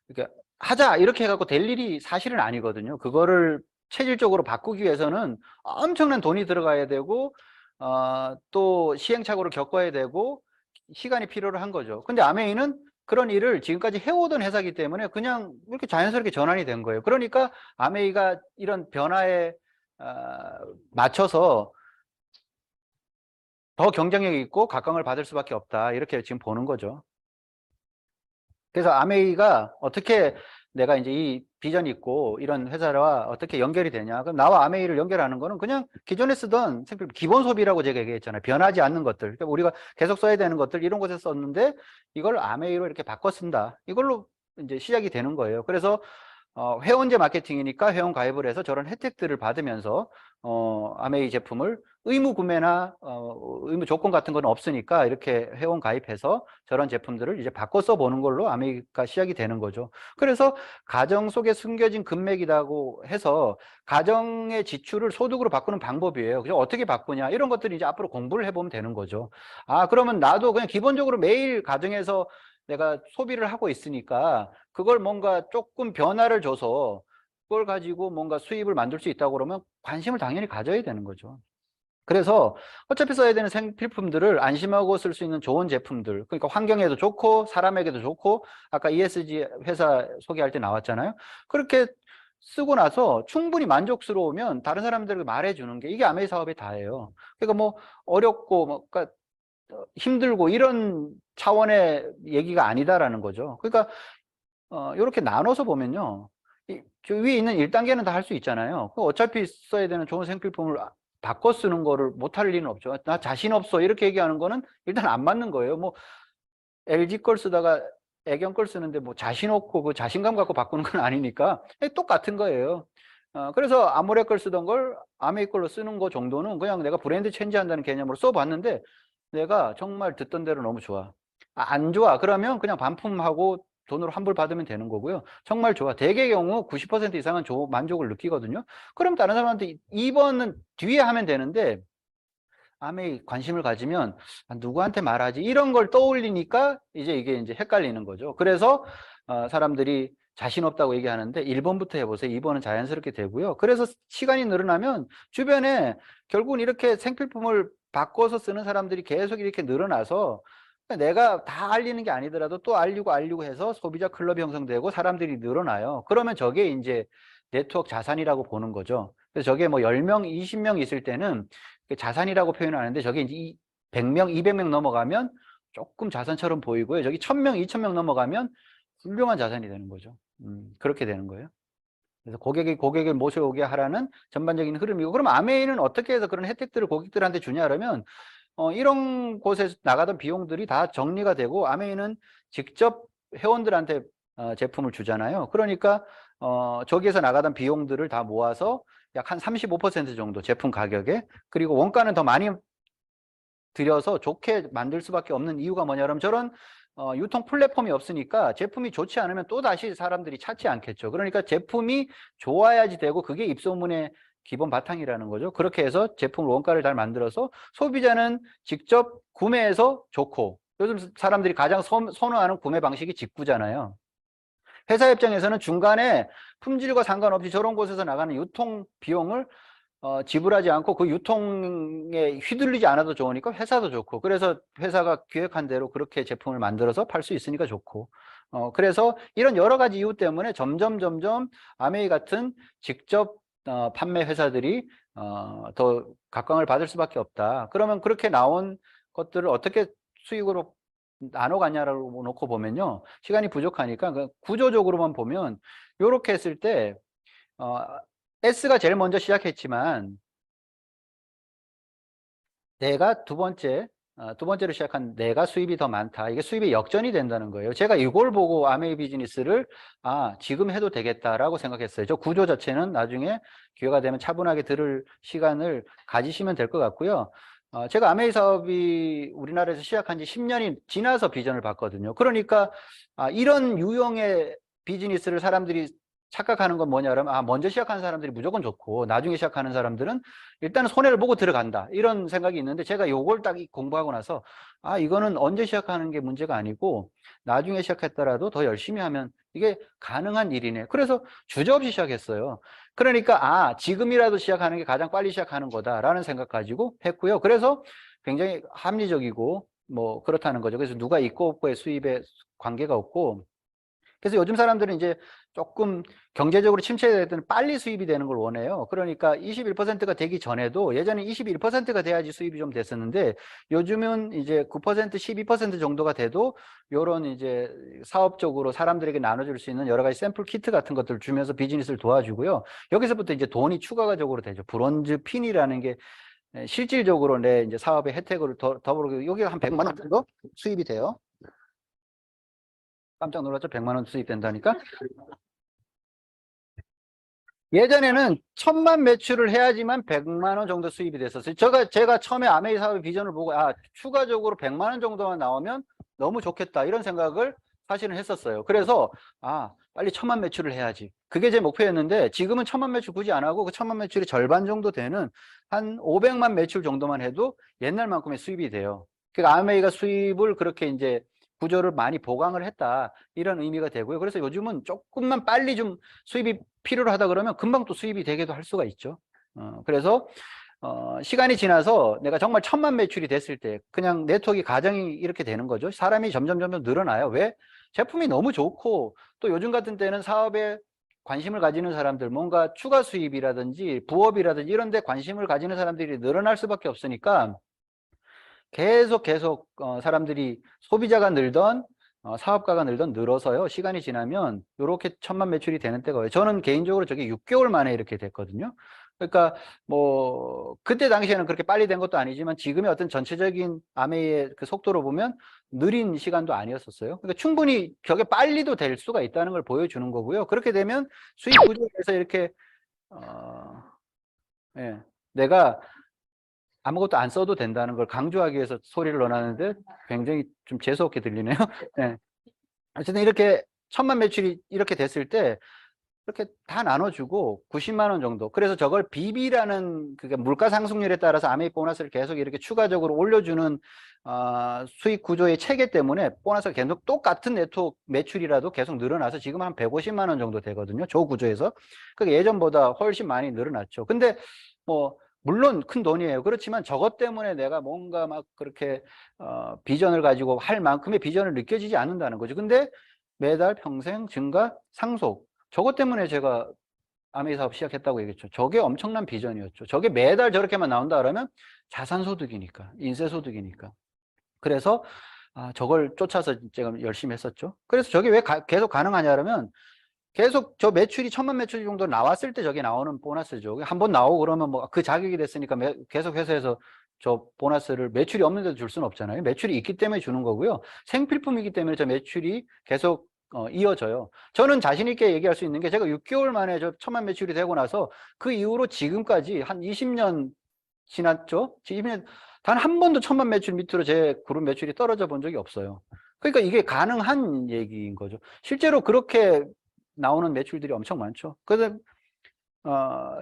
이렇게 하자 이렇게 해갖고 될 일이 사실은 아니거든요. 그거를 체질적으로 바꾸기 위해서는 엄청난 돈이 들어가야 되고, 또 시행착오를 겪어야 되고 시간이 필요로 한 거죠. 근데 아메이는 그런 일을 지금까지 해오던 회사이기 때문에 그냥 이렇게 자연스럽게 전환이 된 거예요. 그러니까 아메이가 이런 변화에 맞춰서 더 경쟁력이 있고 각광을 받을 수밖에 없다, 이렇게 지금 보는 거죠. 그래서 아메이가 어떻게 내가 이제 이 비전 있고 이런 회사와 어떻게 연결이 되냐. 그럼 나와 아메이를 연결하는 거는 그냥 기존에 쓰던 생필품 기본 소비라고 제가 얘기했잖아요. 변하지 않는 것들. 그러니까 우리가 계속 써야 되는 것들 이런 곳에 썼는데 이걸 아메이로 이렇게 바꿔 쓴다. 이걸로 이제 시작이 되는 거예요. 그래서 회원제 마케팅이니까 회원 가입을 해서 저런 혜택들을 받으면서 아메이 제품을 의무 구매나 의무 조건 같은 건 없으니까 이렇게 회원 가입해서 저런 제품들을 이제 바꿔 써보는 걸로 아메이가 시작이 되는 거죠. 그래서 가정 속에 숨겨진 금맥이라고 해서 가정의 지출을 소득으로 바꾸는 방법이에요. 그래서 어떻게 바꾸냐 이런 것들이 이제 앞으로 공부를 해보면 되는 거죠. 아, 그러면 나도 그냥 기본적으로 매일 가정에서 내가 소비를 하고 있으니까 그걸 뭔가 조금 변화를 줘서 그걸 가지고 뭔가 수입을 만들 수 있다고 그러면 관심을 당연히 가져야 되는 거죠. 그래서 어차피 써야 되는 생필품들을 안심하고 쓸 수 있는 좋은 제품들, 그러니까 환경에도 좋고 사람에게도 좋고 아까 ESG 회사 소개할 때 나왔잖아요. 그렇게 쓰고 나서 충분히 만족스러우면 다른 사람들에게 말해주는 게 이게 아메이 사업의 다예요. 그러니까 뭐 어렵고 뭐 그러니까 힘들고 이런 차원의 얘기가 아니다라는 거죠. 그러니까 이렇게 나눠서 보면요. 저 위에 있는 1단계는 다 할 수 있잖아요. 어차피 써야 되는 좋은 생필품을 바꿔 쓰는 거를 못할 리는 없죠. 나 자신 없어. 이렇게 얘기하는 거는 일단 안 맞는 거예요. 뭐, LG 걸 쓰다가 애경 걸 쓰는데 뭐 자신 없고 그 자신감 갖고 바꾸는 건 아니니까 똑같은 거예요. 그래서 아모레 걸 쓰던 걸 아메이 걸로 쓰는 거 정도는 그냥 내가 브랜드 체인지한다는 개념으로 써봤는데 내가 정말 듣던 대로 너무 좋아. 안 좋아. 그러면 그냥 반품하고 돈으로 환불 받으면 되는 거고요. 정말 좋아. 대개의 경우 90% 이상은 만족을 느끼거든요. 그럼 다른 사람한테 2번은 뒤에 하면 되는데 아메이 관심을 가지면 누구한테 말하지? 이런 걸 떠올리니까 이제 이게 이제 헷갈리는 거죠. 그래서 사람들이 자신 없다고 얘기하는데 1번부터 해보세요. 2번은 자연스럽게 되고요. 그래서 시간이 늘어나면 주변에 결국은 이렇게 생필품을 바꿔서 쓰는 사람들이 계속 이렇게 늘어나서 내가 다 알리는 게 아니더라도 또 알리고 해서 소비자 클럽이 형성되고 사람들이 늘어나요. 그러면 저게 이제 네트워크 자산이라고 보는 거죠. 그래서 저게 뭐 10명, 20명 있을 때는 자산이라고 표현하는데 저게 이제 100명, 200명 넘어가면 조금 자산처럼 보이고요. 저기 1000명, 2000명 넘어가면 훌륭한 자산이 되는 거죠. 그렇게 되는 거예요. 그래서 고객을 모셔오게 하라는 전반적인 흐름이고, 그럼 아메이는 어떻게 해서 그런 혜택들을 고객들한테 주냐 그러면 이런 곳에 나가던 비용들이 다 정리가 되고 아메이는 직접 회원들한테 제품을 주잖아요. 그러니까 저기에서 나가던 비용들을 다 모아서 약 한 35% 정도 제품 가격에, 그리고 원가는 더 많이 들여서 좋게 만들 수밖에 없는 이유가 뭐냐 그러면 저런 유통 플랫폼이 없으니까 제품이 좋지 않으면 또 다시 사람들이 찾지 않겠죠. 그러니까 제품이 좋아야지 되고 그게 입소문의 기본 바탕이라는 거죠. 그렇게 해서 제품 원가를 잘 만들어서 소비자는 직접 구매해서 좋고, 요즘 사람들이 가장 선호하는 구매 방식이 직구잖아요. 회사 입장에서는 중간에 품질과 상관없이 저런 곳에서 나가는 유통 비용을 지불하지 않고 그 유통에 휘둘리지 않아도 좋으니까 회사도 좋고, 그래서 회사가 기획한 대로 그렇게 제품을 만들어서 팔 수 있으니까 좋고, 그래서 이런 여러 가지 이유 때문에 점점 아메이 같은 직접 판매 회사들이 더 각광을 받을 수밖에 없다. 그러면 그렇게 나온 것들을 어떻게 수익으로 나눠 가냐라고 놓고 보면요, 시간이 부족하니까 구조적으로만 보면 이렇게 했을 때 S가 제일 먼저 시작했지만 내가 두 번째로 시작한 내가 수입이 더 많다. 이게 수입의 역전이 된다는 거예요. 제가 이걸 보고 아메이 비즈니스를 지금 해도 되겠다라고 생각했어요. 저 구조 자체는 나중에 기회가 되면 차분하게 들을 시간을 가지시면 될 것 같고요. 제가 아메이 사업이 우리나라에서 시작한 지 10년이 지나서 비전을 봤거든요. 그러니까 이런 유형의 비즈니스를 사람들이 착각하는 건 뭐냐 그러면 먼저 시작하는 사람들이 무조건 좋고 나중에 시작하는 사람들은 일단은 손해를 보고 들어간다, 이런 생각이 있는데, 제가 요걸 딱 공부하고 나서 이거는 언제 시작하는 게 문제가 아니고 나중에 시작했더라도 더 열심히 하면 이게 가능한 일이네. 그래서 주저없이 시작했어요. 그러니까 지금이라도 시작하는 게 가장 빨리 시작하는 거다라는 생각 가지고 했고요. 그래서 굉장히 합리적이고 뭐 그렇다는 거죠. 그래서 누가 있고 없고의 수입에 관계가 없고 그래서 요즘 사람들은 이제 조금 경제적으로 침체될 때는 빨리 수입이 되는 걸 원해요. 그러니까 21%가 되기 전에도 예전에 21%가 돼야지 수입이 좀 됐었는데 요즘은 이제 9%, 12% 정도가 돼도 요런 이제 사업적으로 사람들에게 나눠줄 수 있는 여러 가지 샘플 키트 같은 것들을 주면서 비즈니스를 도와주고요. 여기서부터 이제 돈이 추가적으로 되죠. 브론즈 핀이라는 게 실질적으로 내 이제 사업의 혜택을 더불어 여기가 한 100만 원 정도 수입이 돼요. 깜짝 놀랐죠? 100만 원 수입된다니까? 예전에는 1000만 매출을 해야지만 100만 원 정도 수입이 됐었어요. 제가 처음에 아메이 사업의 비전을 보고, 추가적으로 100만 원 정도만 나오면 너무 좋겠다. 이런 생각을 사실은 했었어요. 그래서, 빨리 1000만 매출을 해야지. 그게 제 목표였는데, 지금은 1000만 매출 굳이 안 하고, 그 1000만 매출이 절반 정도 되는 한 500만 매출 정도만 해도 옛날만큼의 수입이 돼요. 그러니까 아메이가 수입을 그렇게 이제 구조를 많이 보강을 했다. 이런 의미가 되고요. 그래서 요즘은 조금만 빨리 좀 수입이 필요로 하다 그러면 금방 또 수입이 되기도 할 수가 있죠. 그래서 시간이 지나서 내가 정말 1000만 매출이 됐을 때 그냥 네트워크 가정이 이렇게 되는 거죠. 사람이 점점 늘어나요. 왜? 제품이 너무 좋고 또 요즘 같은 때는 사업에 관심을 가지는 사람들, 뭔가 추가 수입이라든지 부업이라든지 이런 데 관심을 가지는 사람들이 늘어날 수밖에 없으니까 계속 사람들이 소비자가 늘던 사업가가 늘어서요. 시간이 지나면 이렇게 1000만 매출이 되는 때가 와요. 저는 개인적으로 저게 6개월 만에 이렇게 됐거든요. 그러니까 뭐 그때 당시에는 그렇게 빨리 된 것도 아니지만 지금의 어떤 전체적인 아메이의 그 속도로 보면 느린 시간도 아니었었어요. 그러니까 충분히 저게 빨리도 될 수가 있다는 걸 보여주는 거고요. 그렇게 되면 수익 구조에서 이렇게 예, 내가 아무것도 안 써도 된다는 걸 강조하기 위해서 소리를 넣어놨는데 굉장히 좀 재수없게 들리네요. 네. 어쨌든 이렇게 1000만 매출이 이렇게 됐을 때 이렇게 다 나눠주고 90만 원 정도. 그래서 저걸 BB라는 그게 물가 상승률에 따라서 아메이 보너스를 계속 이렇게 추가적으로 올려주는 수익 구조의 체계 때문에 보너스가 계속 똑같은 네트워크 매출이라도 계속 늘어나서 지금 한 150만 원 정도 되거든요. 저 구조에서. 그게 예전보다 훨씬 많이 늘어났죠. 근데 뭐 물론 큰 돈이에요. 그렇지만 저것 때문에 내가 뭔가 막 그렇게 비전을 가지고 할 만큼의 비전을 느껴지지 않는다는 거죠. 근데 매달 평생 증가 상속. 저것 때문에 제가 아메이 사업 시작했다고 얘기했죠. 저게 엄청난 비전이었죠. 저게 매달 저렇게만 나온다 그러면 자산소득이니까, 인세소득이니까. 그래서 저걸 쫓아서 제가 열심히 했었죠. 그래서 저게 왜 계속 가능하냐 그러면 계속 저 매출이 1000만 매출 정도 나왔을 때 저게 나오는 보너스죠. 한번 나오고 그러면 뭐 그 자격이 됐으니까 계속 회사에서 저 보너스를 매출이 없는데도 줄 수는 없잖아요. 매출이 있기 때문에 주는 거고요. 생필품이기 때문에 저 매출이 계속 이어져요. 저는 자신 있게 얘기할 수 있는 게 제가 6개월 만에 저 1000만 매출이 되고 나서 그 이후로 지금까지 한 20년 지났죠. 20년 단 한 번도 1000만 매출 밑으로 제 그룹 매출이 떨어져 본 적이 없어요. 그러니까 이게 가능한 얘기인 거죠. 실제로 그렇게 나오는 매출들이 엄청 많죠. 그래서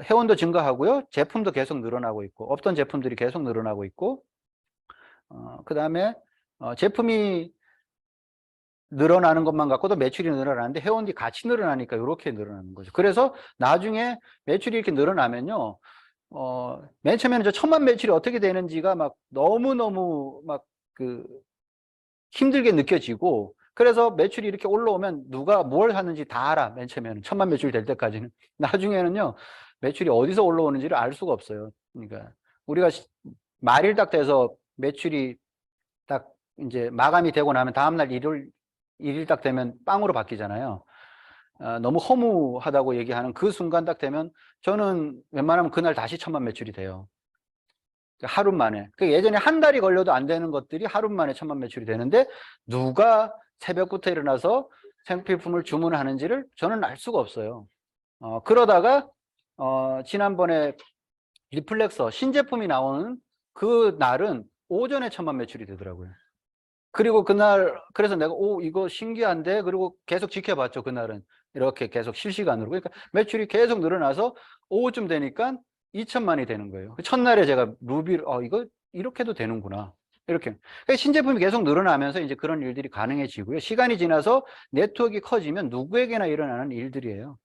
회원도 증가하고요. 제품도 계속 늘어나고 있고 없던 제품들이 계속 늘어나고 있고 그 다음에 제품이 늘어나는 것만 갖고도 매출이 늘어나는데 회원들이 같이 늘어나니까 이렇게 늘어나는 거죠. 그래서 나중에 매출이 이렇게 늘어나면요. 맨 처음에는 저 1000만 매출이 어떻게 되는지가 막 너무너무 막 그 힘들게 느껴지고 그래서 매출이 이렇게 올라오면 누가 뭘 하는지 다 알아. 맨 처음에는 1000만 매출 될 때까지는. 나중에는요. 매출이 어디서 올라오는지를 알 수가 없어요. 그러니까 우리가 말일 딱 돼서 매출이 딱 이제 마감이 되고 나면 다음날 일일 딱 되면 빵으로 바뀌잖아요. 너무 허무하다고 얘기하는 그 순간 딱 되면 저는 웬만하면 그날 다시 1000만 매출이 돼요. 하루 만에. 예전에 한 달이 걸려도 안 되는 것들이 하루 만에 1000만 매출이 되는데 누가 새벽부터 일어나서 생필품을 주문하는지를 저는 알 수가 없어요. 그러다가 지난번에 리플렉서 신제품이 나오는 그 날은 오전에 1000만 매출이 되더라고요. 그리고 그날 그래서 내가 이거 신기한데 그리고 계속 지켜봤죠. 그날은 이렇게 계속 실시간으로. 그러니까 매출이 계속 늘어나서 오후쯤 되니까 2000만이 되는 거예요. 첫날에 제가 루비를 이거 이렇게도 되는구나. 이렇게. 그러니까 신제품이 계속 늘어나면서 이제 그런 일들이 가능해지고요. 시간이 지나서 네트워크가 커지면 누구에게나 일어나는 일들이에요.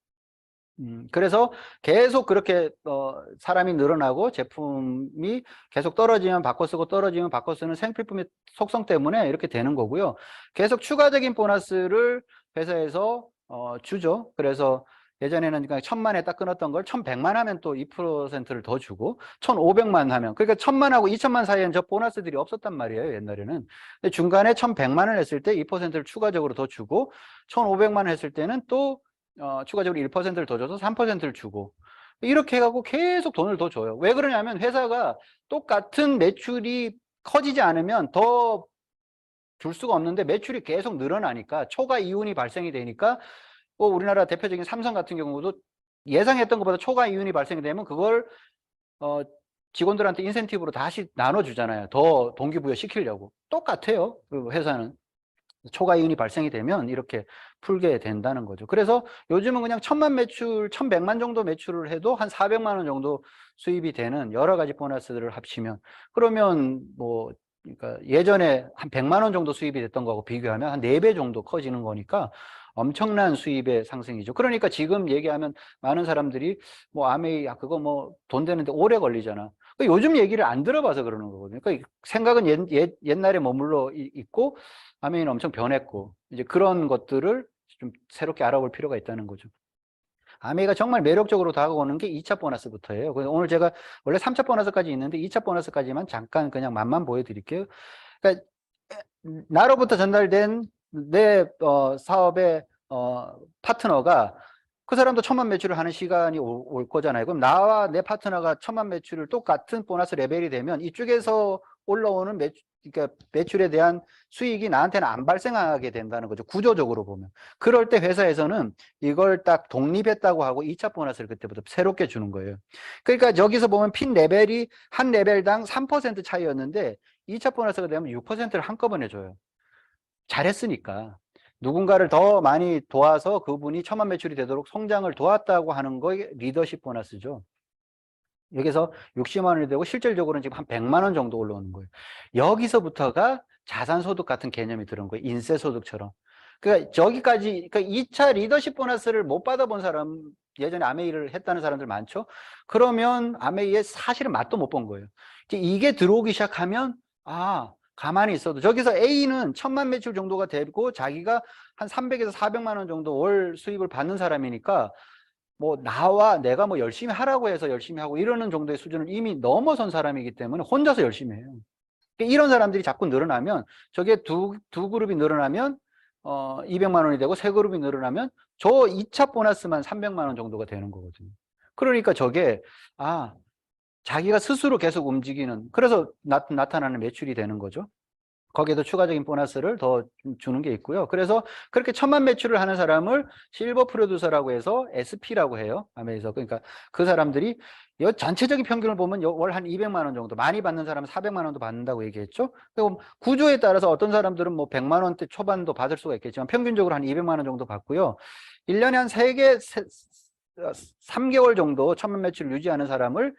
그래서 계속 그렇게 사람이 늘어나고 제품이 계속 떨어지면 바꿔 쓰고 떨어지면 바꿔 쓰는 생필품의 속성 때문에 이렇게 되는 거고요. 계속 추가적인 보너스를 회사에서 주죠. 그래서 예전에는 그냥 1,000만에 딱 끊었던 걸 1,100만 하면 또 2%를 더 주고 1,500만 하면, 그러니까 1,000만하고 2,000만 사이에는 저 보너스들이 없었단 말이에요, 옛날에는. 근데 중간에 1,100만을 했을 때 2%를 추가적으로 더 주고 1,500만 했을 때는 또 추가적으로 1%를 더 줘서 3%를 주고, 이렇게 해갖고 계속 돈을 더 줘요. 왜 그러냐면 회사가 똑같은 매출이 커지지 않으면 더 줄 수가 없는데, 매출이 계속 늘어나니까 초과 이윤이 발생이 되니까, 우리나라 대표적인 삼성 같은 경우도 예상했던 것보다 초과 이윤이 발생이 되면 그걸 직원들한테 인센티브로 다시 나눠주잖아요. 더 동기부여 시키려고. 똑같아요, 그 회사는. 초과 이윤이 발생이 되면 이렇게 풀게 된다는 거죠. 그래서 요즘은 그냥 1,000만 매출, 1,100만 정도 매출을 해도 한 400만 원 정도 수입이 되는 여러 가지 보너스들을 합치면, 그러면 뭐 그러니까 예전에 한 100만 원 정도 수입이 됐던 거하고 비교하면 한 4배 정도 커지는 거니까 엄청난 수입의 상승이죠. 그러니까 지금 얘기하면 많은 사람들이 뭐 아메이, 그거 뭐 돈 되는데 오래 걸리잖아. 요즘 얘기를 안 들어봐서 그러는 거거든요. 그러니까 생각은 옛날에 머물러 있고 아메이는 엄청 변했고, 이제 그런 것들을 좀 새롭게 알아볼 필요가 있다는 거죠. 아메이가 정말 매력적으로 다가오는 게 2차 보너스부터예요. 그래서 오늘 제가 원래 3차 보너스까지 있는데 2차 보너스까지만 잠깐 그냥 맛만 보여드릴게요. 그러니까 나로부터 전달된 내 사업의 파트너가, 그 사람도 1,000만 매출을 하는 시간이 올 거잖아요. 그럼 나와 내 파트너가 1,000만 매출을 똑같은 보너스 레벨이 되면 이쪽에서 올라오는 그러니까 매출에 대한 수익이 나한테는 안 발생하게 된다는 거죠, 구조적으로 보면. 그럴 때 회사에서는 이걸 딱 독립했다고 하고 2차 보너스를 그때부터 새롭게 주는 거예요. 그러니까 여기서 보면 핀 레벨이 한 레벨당 3% 차이였는데 2차 보너스가 되면 6%를 한꺼번에 줘요. 잘했으니까. 누군가를 더 많이 도와서 그분이 1,000만 매출이 되도록 성장을 도왔다고 하는 거에 리더십 보너스죠. 여기서 60만 원이 되고 실질적으로는 지금 한 100만 원 정도 올라오는 거예요. 여기서부터가 자산소득 같은 개념이 들은 거예요. 인세소득처럼. 그러니까 저기까지, 그러니까 2차 리더십 보너스를 못 받아본 사람, 예전에 아메이를 했다는 사람들 많죠? 그러면 아메이의 사실은 맛도 못 본 거예요. 이게 들어오기 시작하면, 가만히 있어도 저기서 A는 1,000만 매출 정도가 되고 자기가 한 300에서 400만 원 정도 월 수입을 받는 사람이니까, 뭐 나와 내가 뭐 열심히 하라고 해서 열심히 하고 이러는 정도의 수준을 이미 넘어선 사람이기 때문에 혼자서 열심히 해요. 그러니까 이런 사람들이 자꾸 늘어나면, 저게 두 그룹이 늘어나면 200만 원이 되고, 세 그룹이 늘어나면 저 2차 보너스만 300만 원 정도가 되는 거거든요. 그러니까 저게 자기가 스스로 계속 움직이는, 그래서 나타나는 매출이 되는 거죠. 거기에도 추가적인 보너스를 더 주는 게 있고요. 그래서 그렇게 1,000만 매출을 하는 사람을 실버 프로듀서라고 해서 SP라고 해요, 아메에서. 그러니까 그 사람들이 전체적인 평균을 보면 월 한 200만 원 정도, 많이 받는 사람은 400만 원도 받는다고 얘기했죠. 그럼 구조에 따라서 어떤 사람들은 뭐 100만 원대 초반도 받을 수가 있겠지만 평균적으로 한 200만 원 정도 받고요. 1년에 한 3개월 정도 1,000만 매출을 유지하는 사람을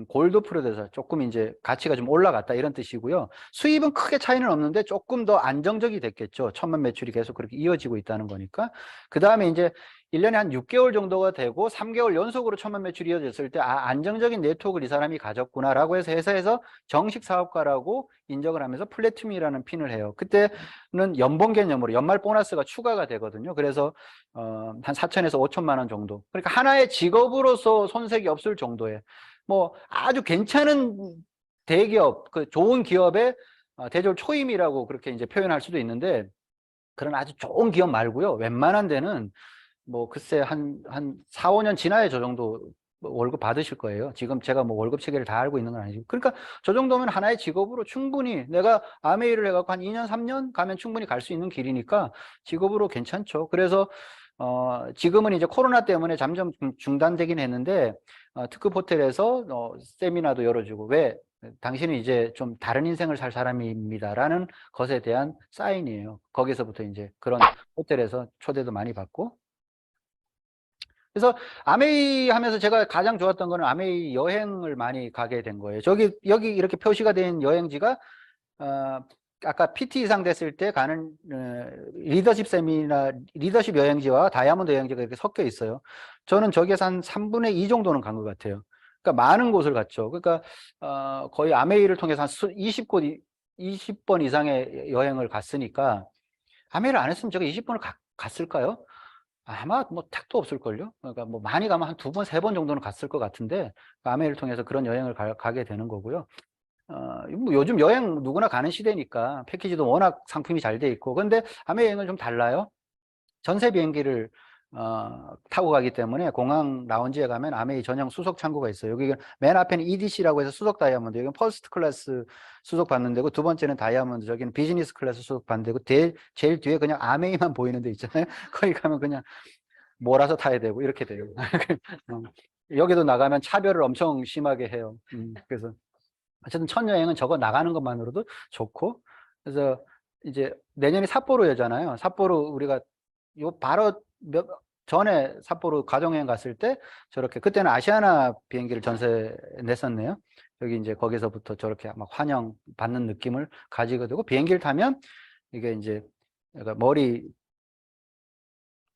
골드 프로듀서, 조금 이제 가치가 좀 올라갔다 이런 뜻이고요. 수입은 크게 차이는 없는데 조금 더 안정적이 됐겠죠. 1,000만 매출이 계속 그렇게 이어지고 있다는 거니까. 그 다음에 이제 1년에 한 6개월 정도가 되고 3개월 연속으로 1,000만 매출이 이어졌을 때 안정적인 네트워크를 이 사람이 가졌구나라고 해서 회사에서 정식 사업가라고 인정을 하면서 플래티넘이라는 핀을 해요. 그때는 연봉 개념으로 연말 보너스가 추가가 되거든요. 그래서 한 4천에서 5천만 원 정도. 그러니까 하나의 직업으로서 손색이 없을 정도의, 뭐 아주 괜찮은 대기업, 그 좋은 기업의 대졸 초임이라고 그렇게 이제 표현할 수도 있는데, 그런 아주 좋은 기업 말고요. 웬만한 데는 뭐 글쎄 한 4, 5년 지나야 저 정도 월급 받으실 거예요. 지금 제가 뭐 월급 체계를 다 알고 있는 건 아니고. 그러니까 저 정도면 하나의 직업으로 충분히, 내가 아메이를 해갖고 한 2년, 3년 가면 충분히 갈 수 있는 길이니까 직업으로 괜찮죠. 그래서 지금은 이제 코로나 때문에 잠정 중단되긴 했는데, 특급 호텔에서 세미나도 열어주고, 왜? 당신은 이제 좀 다른 인생을 살 사람입니다라는 것에 대한 사인이에요. 거기서부터 이제 그런 호텔에서 초대도 많이 받고. 그래서 아메이 하면서 제가 가장 좋았던 거는 아메이 여행을 많이 가게 된 거예요. 여기 이렇게 표시가 된 여행지가 아까 PT 이상 됐을 때 가는 리더십 세미나, 리더십 여행지와 다이아몬드 여행지가 이렇게 섞여 있어요. 저는 저기에서 한 3분의 2 정도는 간 것 같아요. 그러니까 많은 곳을 갔죠. 그러니까 거의 아메이를 통해서 한 20번 이상의 여행을 갔으니까, 아메이를 안 했으면 제가 20번을 갔을까요? 아마 뭐 택도 없을걸요? 그러니까 뭐 많이 가면 한 2번, 3번 정도는 갔을 것 같은데, 아메이를 통해서 그런 여행을 가게 되는 거고요. 뭐 요즘 여행 누구나 가는 시대니까 패키지도 워낙 상품이 잘 돼 있고, 근데 아메 여행은 좀 달라요. 전세 비행기를 타고 가기 때문에 공항 라운지에 가면 아메이 전용 수속 창구가 있어요. 여기 맨 앞에는 EDC라고 해서 수속 다이아몬드, 여기는 퍼스트 클래스 수속 받는 데고, 두 번째는 다이아몬드, 저기는 비즈니스 클래스 수속 받는 데고, 제일 뒤에 그냥 아메이만 보이는 데 있잖아요. 거기 가면 그냥 몰아서 타야 되고 이렇게 돼요. 어, 여기도 나가면 차별을 엄청 심하게 해요. 그래서 어쨌든 첫 여행은 저거 나가는 것만으로도 좋고, 그래서 이제 내년이 삿포로잖아요. 삿포로 우리가 요 바로 전에 삿포로 가족여행 갔을 때 저렇게, 그때는 아시아나 비행기를 전세 냈었네요. 여기 이제 거기서부터 저렇게 막 환영 받는 느낌을 가지게 되고, 비행기를 타면 이게 이제 약간 머리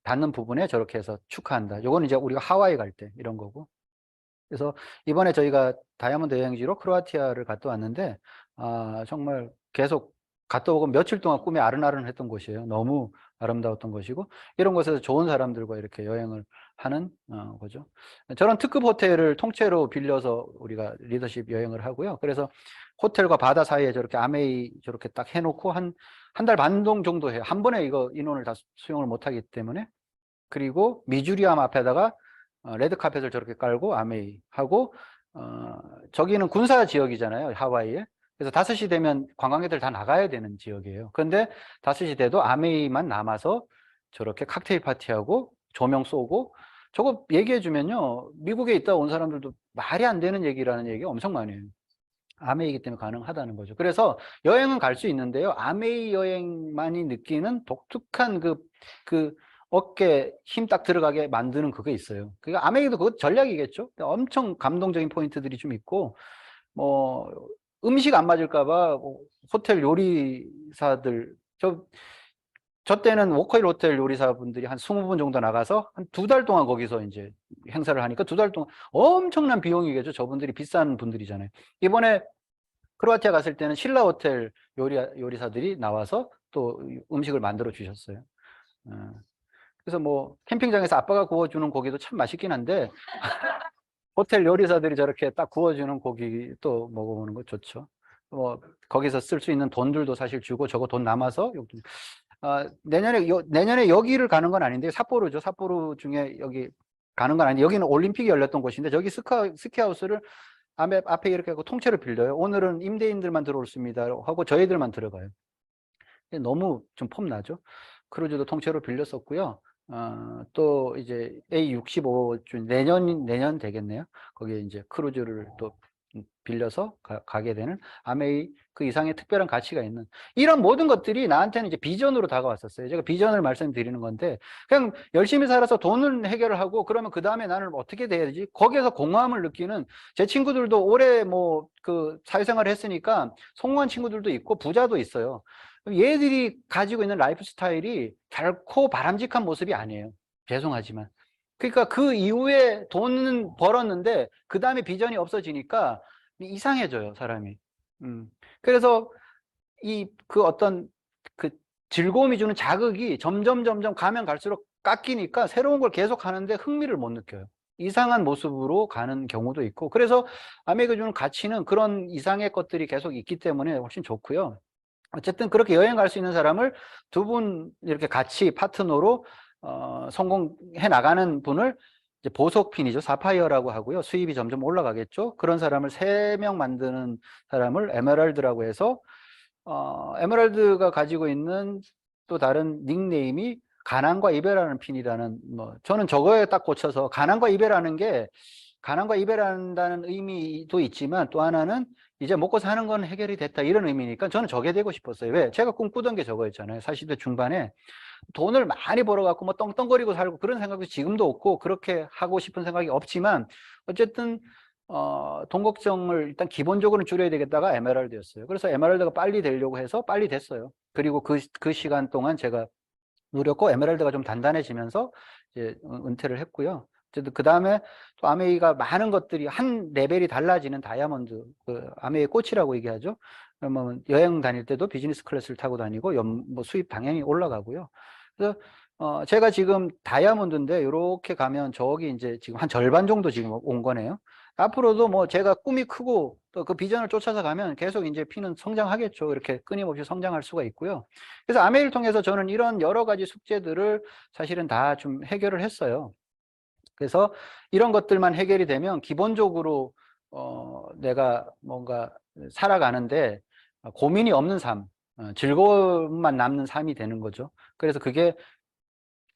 닿는 부분에 저렇게 해서 축하한다. 요거는 이제 우리가 하와이 갈 때 이런 거고. 그래서 이번에 저희가 다이아몬드 여행지로 크로아티아를 갔다 왔는데, 정말 계속 갔다 오고 며칠 동안 꿈에 아른아른했던 곳이에요. 너무 아름다웠던 곳이고, 이런 곳에서 좋은 사람들과 이렇게 여행을 하는 거죠. 저런 특급 호텔을 통째로 빌려서 우리가 리더십 여행을 하고요. 그래서 호텔과 바다 사이에 저렇게 아메이 저렇게 딱 해놓고 한 달 반 정도 해요. 한 번에 이거 인원을 다 수용을 못하기 때문에. 그리고 미주리암 앞에다가 레드카펫을 저렇게 깔고 아메이 하고, 저기는 군사 지역이잖아요, 하와이에. 그래서 5시 되면 관광객들 다 나가야 되는 지역이에요. 그런데 5시 돼도 아메이만 남아서 저렇게 칵테일 파티하고 조명 쏘고, 저거 얘기해 주면요, 미국에 있다 온 사람들도 말이 안 되는 얘기라는 얘기가 엄청 많이 해요. 아메이기 때문에 가능하다는 거죠. 그래서 여행은 갈 수 있는데요, 아메이 여행만이 느끼는 독특한 그 어깨 힘 딱 들어가게 만드는 그게 있어요. 그러니까 아메이도 그것 전략이겠죠. 엄청 감동적인 포인트들이 좀 있고, 뭐 음식 안 맞을까 봐 호텔 요리사들, 저 때는 워커힐 호텔 요리사분들이 한 20분 정도 나가서 한 2달 동안 거기서 이제 행사를 하니까 2달 동안 엄청난 비용이겠죠. 저분들이 비싼 분들이잖아요. 이번에 크로아티아 갔을 때는 신라 호텔 요리사들이 나와서 또 음식을 만들어 주셨어요. 그래서 뭐 캠핑장에서 아빠가 구워주는 고기도 참 맛있긴 한데, 호텔 요리사들이 저렇게 딱 구워주는 고기 또 먹어보는 거 좋죠. 뭐 거기서 쓸 수 있는 돈들도 사실 주고, 저거 돈 남아서 내년에 여기를 가는 건 아닌데, 삿포로죠. 삿포로 중에 여기 가는 건 아닌데, 여기는 올림픽이 열렸던 곳인데, 저기 스키하우스를 앞에 이렇게 하고 통째로 빌려요. 오늘은 임대인들만 들어올습니다 하고 저희들만 들어가요. 너무 좀 폼나죠. 크루즈도 통째로 빌렸었고요. 또 이제 A65주 내년 되겠네요. 거기에 이제 크루즈를 또 빌려서 가게 되는 아메이 그 이상의 특별한 가치가 있는 이런 모든 것들이 나한테는 이제 비전으로 다가왔었어요. 제가 비전을 말씀드리는 건데, 그냥 열심히 살아서 돈을 해결을 하고, 그러면 그 다음에 나는 어떻게 돼야지? 거기에서 공허함을 느끼는 제 친구들도 오래 뭐 그 사회생활을 했으니까 성공한 친구들도 있고 부자도 있어요. 얘들이 가지고 있는 라이프 스타일이 결코 바람직한 모습이 아니에요. 죄송하지만. 그러니까 그 이후에 돈은 벌었는데 그 다음에 비전이 없어지니까 이상해져요, 사람이. 그래서 그 어떤 그 즐거움이 주는 자극이 점점 가면 갈수록 깎이니까 새로운 걸 계속 하는데 흥미를 못 느껴요. 이상한 모습으로 가는 경우도 있고, 그래서 아메이가 주는 가치는 그런 이상의 것들이 계속 있기 때문에 훨씬 좋고요. 어쨌든 그렇게 여행 갈 수 있는 사람을 2분 이렇게 같이 파트너로 성공해 나가는 분을 이제 보석핀이죠. 사파이어라고 하고요. 수입이 점점 올라가겠죠. 그런 사람을 3명 만드는 사람을 에메랄드라고 해서, 에메랄드가 가지고 있는 또 다른 닉네임이 가난과 이별하는 핀이라는, 뭐 저는 저거에 딱 꽂혀서, 가난과 이별한다는 의미도 있지만, 또 하나는 이제 먹고 사는 건 해결이 됐다, 이런 의미니까 저는 저게 되고 싶었어요. 왜? 제가 꿈꾸던 게 저거였잖아요. 40대 중반에 돈을 많이 벌어갖고 뭐 떵떵거리고 살고 그런 생각도 지금도 없고, 그렇게 하고 싶은 생각이 없지만, 어쨌든 돈 걱정을 일단 기본적으로 줄여야 되겠다가 에메랄드였어요. 그래서 에메랄드가 빨리 되려고 해서 빨리 됐어요. 그리고 그 시간 동안 제가 누렸고, 에메랄드가 좀 단단해지면서 이제 은퇴를 했고요. 어쨌든 그 다음에 또 아메이가 많은 것들이 한 레벨이 달라지는 다이아몬드, 그 아메이의 꽃이라고 얘기하죠. 그러면 여행 다닐 때도 비즈니스 클래스를 타고 다니고 뭐 수입 당연히 올라가고요. 그래서 제가 지금 다이아몬드인데 이렇게 가면 저기 이제 지금 한 절반 정도 지금 온 거네요. 앞으로도 뭐 제가 꿈이 크고 또 그 비전을 쫓아서 가면 계속 이제 피는 성장하겠죠. 이렇게 끊임없이 성장할 수가 있고요. 그래서 아메이를 통해서 저는 이런 여러 가지 숙제들을 사실은 다 좀 해결을 했어요. 그래서 이런 것들만 해결이 되면 기본적으로 내가 뭔가 살아가는데 고민이 없는 삶, 즐거움만 남는 삶이 되는 거죠. 그래서 그게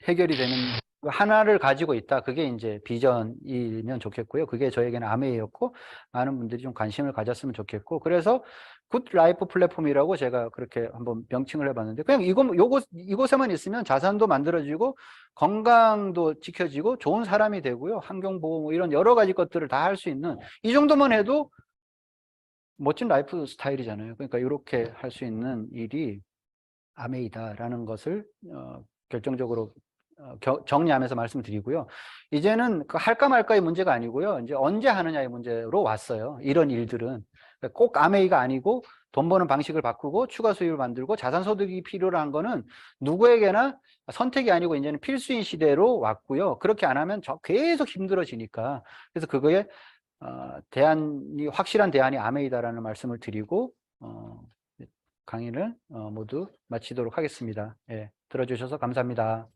해결이 되는 하나를 가지고 있다. 그게 이제 비전이면 좋겠고요. 그게 저에게는 아메이였고 많은 분들이 좀 관심을 가졌으면 좋겠고 그래서 굿 라이프 플랫폼이라고 제가 그렇게 한번 명칭을 해봤는데 그냥 이곳에만 있으면 자산도 만들어지고 건강도 지켜지고 좋은 사람이 되고요. 환경보호 뭐 이런 여러 가지 것들을 다 할 수 있는 이 정도만 해도 멋진 라이프 스타일이잖아요. 그러니까 이렇게 할 수 있는 일이 아메이다라는 것을 결정적으로 정리하면서 말씀드리고요. 이제는 그 할까 말까의 문제가 아니고요. 이제 언제 하느냐의 문제로 왔어요. 이런 일들은 꼭 아메이가 아니고 돈 버는 방식을 바꾸고 추가 수입을 만들고 자산 소득이 필요한 거는 누구에게나 선택이 아니고 이제는 필수인 시대로 왔고요. 그렇게 안 하면 계속 힘들어지니까 그래서 그거에 대안이 확실한 대안이 아메이다라는 말씀을 드리고 강의를 모두 마치도록 하겠습니다. 예, 들어주셔서 감사합니다.